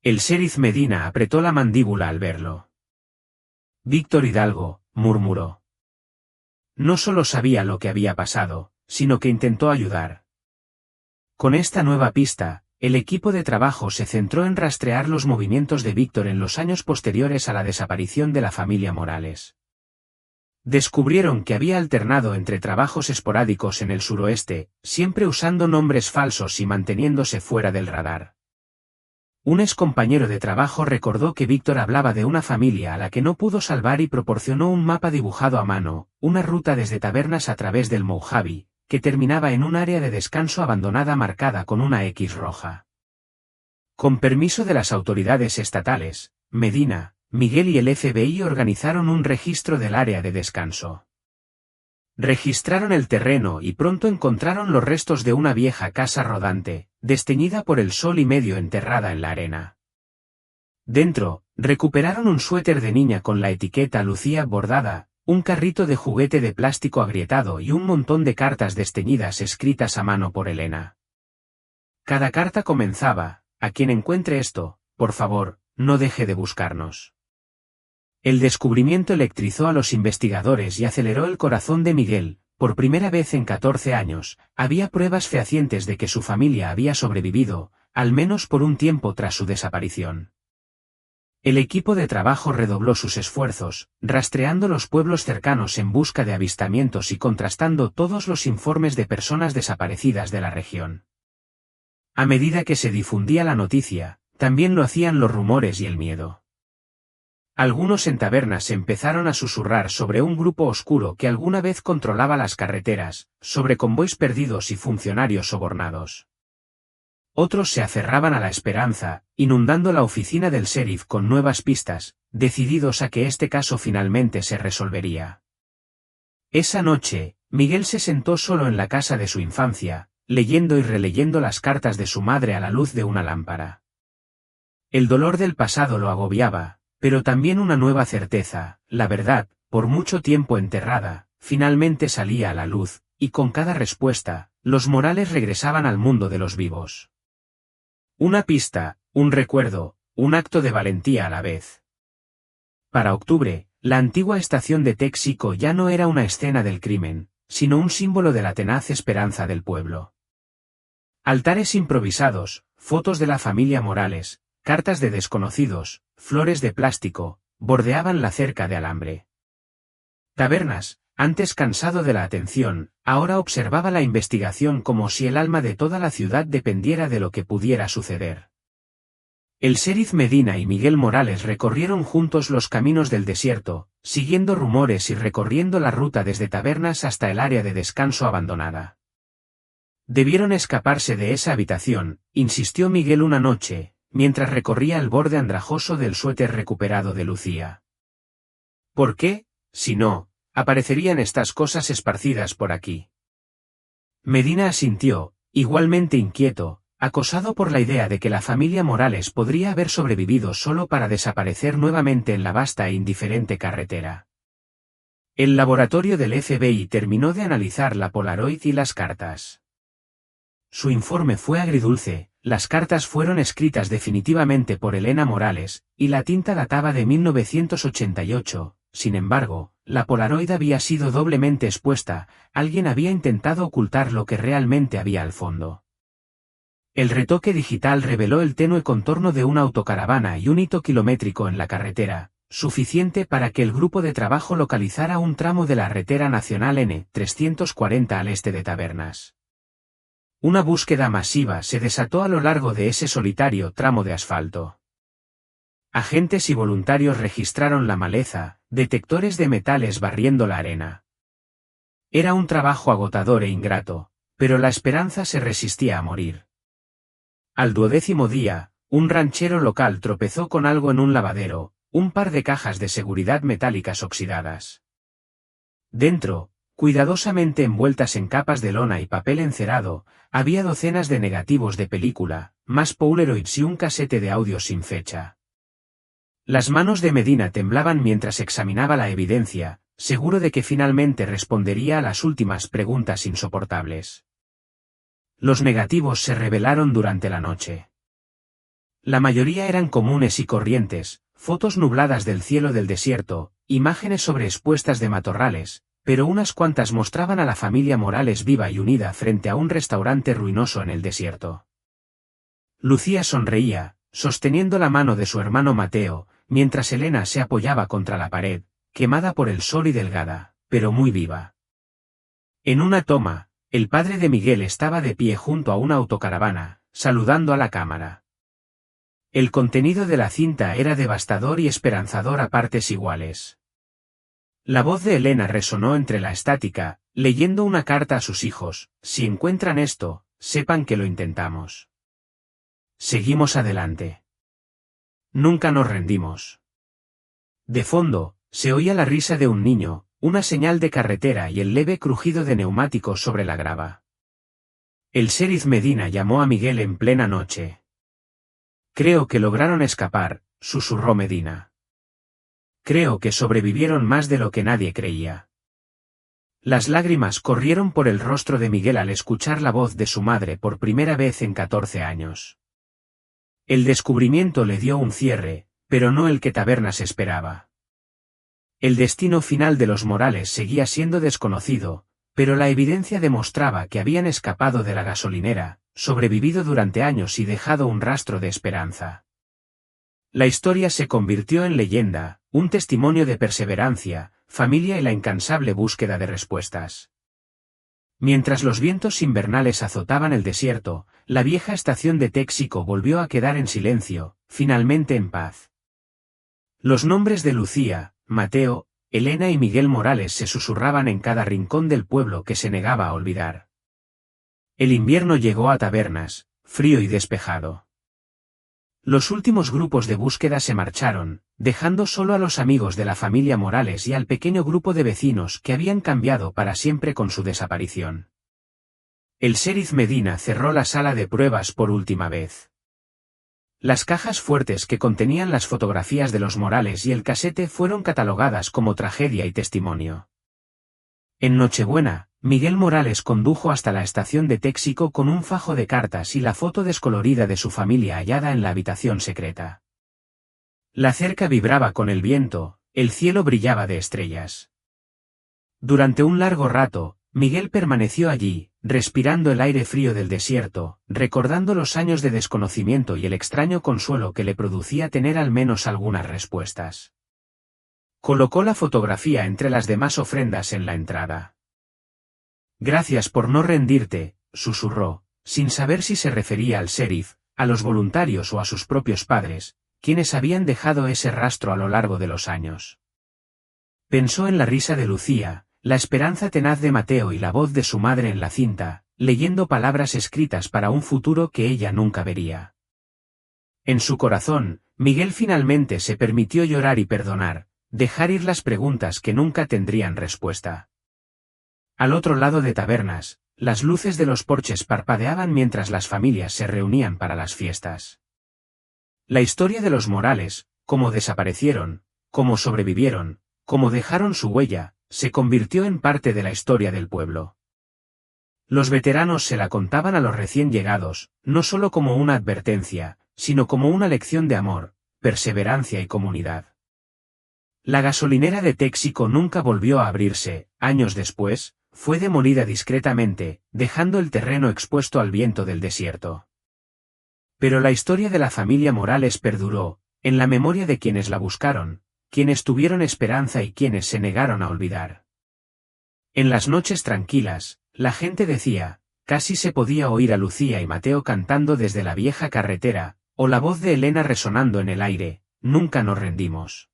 El sheriff Medina apretó la mandíbula al verlo. Víctor Hidalgo, murmuró. No solo sabía lo que había pasado, sino que intentó ayudar. Con esta nueva pista, el equipo de trabajo se centró en rastrear los movimientos de Víctor en los años posteriores a la desaparición de la familia Morales. Descubrieron que había alternado entre trabajos esporádicos en el suroeste, siempre usando nombres falsos y manteniéndose fuera del radar. Un excompañero de trabajo recordó que Víctor hablaba de una familia a la que no pudo salvar y proporcionó un mapa dibujado a mano, una ruta desde Tabernas a través del Mojave, que terminaba en un área de descanso abandonada marcada con una X roja. Con permiso de las autoridades estatales, Medina, Miguel y el FBI organizaron un registro del área de descanso. Registraron el terreno y pronto encontraron los restos de una vieja casa rodante, desteñida por el sol y medio enterrada en la arena. Dentro, recuperaron un suéter de niña con la etiqueta Lucía bordada, un carrito de juguete de plástico agrietado y un montón de cartas desteñidas escritas a mano por Elena. Cada carta comenzaba: a quien encuentre esto, por favor, no deje de buscarnos. El descubrimiento electrizó a los investigadores y aceleró el corazón de Miguel. Por primera vez en 14 años, había pruebas fehacientes de que su familia había sobrevivido, al menos por un tiempo tras su desaparición. El equipo de trabajo redobló sus esfuerzos, rastreando los pueblos cercanos en busca de avistamientos y contrastando todos los informes de personas desaparecidas de la región. A medida que se difundía la noticia, también lo hacían los rumores y el miedo. Algunos en tabernas empezaron a susurrar sobre un grupo oscuro que alguna vez controlaba las carreteras, sobre convoys perdidos y funcionarios sobornados. Otros se aferraban a la esperanza, inundando la oficina del sheriff con nuevas pistas, decididos a que este caso finalmente se resolvería. Esa noche, Miguel se sentó solo en la casa de su infancia, leyendo y releyendo las cartas de su madre a la luz de una lámpara. El dolor del pasado lo agobiaba, pero también una nueva certeza: la verdad, por mucho tiempo enterrada, finalmente salía a la luz, y con cada respuesta, los Morales regresaban al mundo de los vivos. Una pista, un recuerdo, un acto de valentía a la vez. Para octubre, la antigua estación de Texaco ya no era una escena del crimen, sino un símbolo de la tenaz esperanza del pueblo. Altares improvisados, fotos de la familia Morales, cartas de desconocidos, flores de plástico, bordeaban la cerca de alambre. Tabernas, antes cansado de la atención, ahora observaba la investigación como si el alma de toda la ciudad dependiera de lo que pudiera suceder. El sheriff Medina y Miguel Morales recorrieron juntos los caminos del desierto, siguiendo rumores y recorriendo la ruta desde Tabernas hasta el área de descanso abandonada. Debieron escaparse de esa habitación, insistió Miguel una noche, mientras recorría el borde andrajoso del suéter recuperado de Lucía. ¿Por qué, si no, aparecerían estas cosas esparcidas por aquí? Medina asintió, igualmente inquieto, acosado por la idea de que la familia Morales podría haber sobrevivido solo para desaparecer nuevamente en la vasta e indiferente carretera. El laboratorio del FBI terminó de analizar la Polaroid y las cartas. Su informe fue agridulce, las cartas fueron escritas definitivamente por Elena Morales, y la tinta databa de 1988, sin embargo, la Polaroid había sido doblemente expuesta, alguien había intentado ocultar lo que realmente había al fondo. El retoque digital reveló el tenue contorno de una autocaravana y un hito kilométrico en la carretera, suficiente para que el grupo de trabajo localizara un tramo de la carretera nacional N-340 al este de Tabernas. Una búsqueda masiva se desató a lo largo de ese solitario tramo de asfalto. Agentes y voluntarios registraron la maleza, detectores de metales barriendo la arena. Era un trabajo agotador e ingrato, pero la esperanza se resistía a morir. Al 12º día, un ranchero local tropezó con algo en un lavadero, un par de cajas de seguridad metálicas oxidadas. Dentro, cuidadosamente envueltas en capas de lona y papel encerado, había docenas de negativos de película, más Polaroids y un casete de audio sin fecha. Las manos de Medina temblaban mientras examinaba la evidencia, seguro de que finalmente respondería a las últimas preguntas insoportables. Los negativos se revelaron durante la noche. La mayoría eran comunes y corrientes, fotos nubladas del cielo del desierto, imágenes sobreexpuestas de matorrales, pero unas cuantas mostraban a la familia Morales viva y unida frente a un restaurante ruinoso en el desierto. Lucía sonreía, sosteniendo la mano de su hermano Mateo, mientras Elena se apoyaba contra la pared, quemada por el sol y delgada, pero muy viva. En una toma, el padre de Miguel estaba de pie junto a una autocaravana, saludando a la cámara. El contenido de la cinta era devastador y esperanzador a partes iguales. La voz de Elena resonó entre la estática, leyendo una carta a sus hijos: si encuentran esto, sepan que lo intentamos. Seguimos adelante. Nunca nos rendimos. De fondo, se oía la risa de un niño, una señal de carretera y el leve crujido de neumáticos sobre la grava. El sheriff Medina llamó a Miguel en plena noche. Creo que lograron escapar, susurró Medina. Creo que sobrevivieron más de lo que nadie creía. Las lágrimas corrieron por el rostro de Miguel al escuchar la voz de su madre por primera vez en 14 años. El descubrimiento le dio un cierre, pero no el que Tabernas esperaba. El destino final de los Morales seguía siendo desconocido, pero la evidencia demostraba que habían escapado de la gasolinera, sobrevivido durante años y dejado un rastro de esperanza. La historia se convirtió en leyenda, un testimonio de perseverancia, familia y la incansable búsqueda de respuestas. Mientras los vientos invernales azotaban el desierto, la vieja estación de Texaco volvió a quedar en silencio, finalmente en paz. Los nombres de Lucía, Mateo, Elena y Miguel Morales se susurraban en cada rincón del pueblo que se negaba a olvidar. El invierno llegó a Tabernas, frío y despejado. Los últimos grupos de búsqueda se marcharon, dejando solo a los amigos de la familia Morales y al pequeño grupo de vecinos que habían cambiado para siempre con su desaparición. El sheriff Medina cerró la sala de pruebas por última vez. Las cajas fuertes que contenían las fotografías de los Morales y el casete fueron catalogadas como tragedia y testimonio. En Nochebuena, Miguel Morales condujo hasta la estación de Texaco con un fajo de cartas y la foto descolorida de su familia hallada en la habitación secreta. La cerca vibraba con el viento, el cielo brillaba de estrellas. Durante un largo rato, Miguel permaneció allí, respirando el aire frío del desierto, recordando los años de desconocimiento y el extraño consuelo que le producía tener al menos algunas respuestas. Colocó la fotografía entre las demás ofrendas en la entrada. Gracias por no rendirte, susurró, sin saber si se refería al sheriff, a los voluntarios o a sus propios padres, quienes habían dejado ese rastro a lo largo de los años. Pensó en la risa de Lucía, la esperanza tenaz de Mateo y la voz de su madre en la cinta, leyendo palabras escritas para un futuro que ella nunca vería. En su corazón, Miguel finalmente se permitió llorar y perdonar, dejar ir las preguntas que nunca tendrían respuesta. Al otro lado de Tabernas, las luces de los porches parpadeaban mientras las familias se reunían para las fiestas. La historia de los Morales, cómo desaparecieron, cómo sobrevivieron, cómo dejaron su huella, se convirtió en parte de la historia del pueblo. Los veteranos se la contaban a los recién llegados, no solo como una advertencia, sino como una lección de amor, perseverancia y comunidad. La gasolinera de Téxico nunca volvió a abrirse, años después, fue demolida discretamente, dejando el terreno expuesto al viento del desierto. Pero la historia de la familia Morales perduró, en la memoria de quienes la buscaron, quienes tuvieron esperanza y quienes se negaron a olvidar. En las noches tranquilas, la gente decía, casi se podía oír a Lucía y Mateo cantando desde la vieja carretera, o la voz de Elena resonando en el aire, nunca nos rendimos.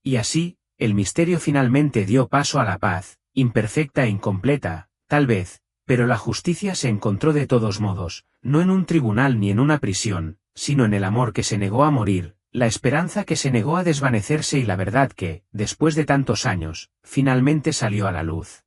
Y así, el misterio finalmente dio paso a la paz, imperfecta e incompleta, tal vez, pero la justicia se encontró de todos modos, no en un tribunal ni en una prisión, sino en el amor que se negó a morir, la esperanza que se negó a desvanecerse y la verdad que, después de tantos años, finalmente salió a la luz.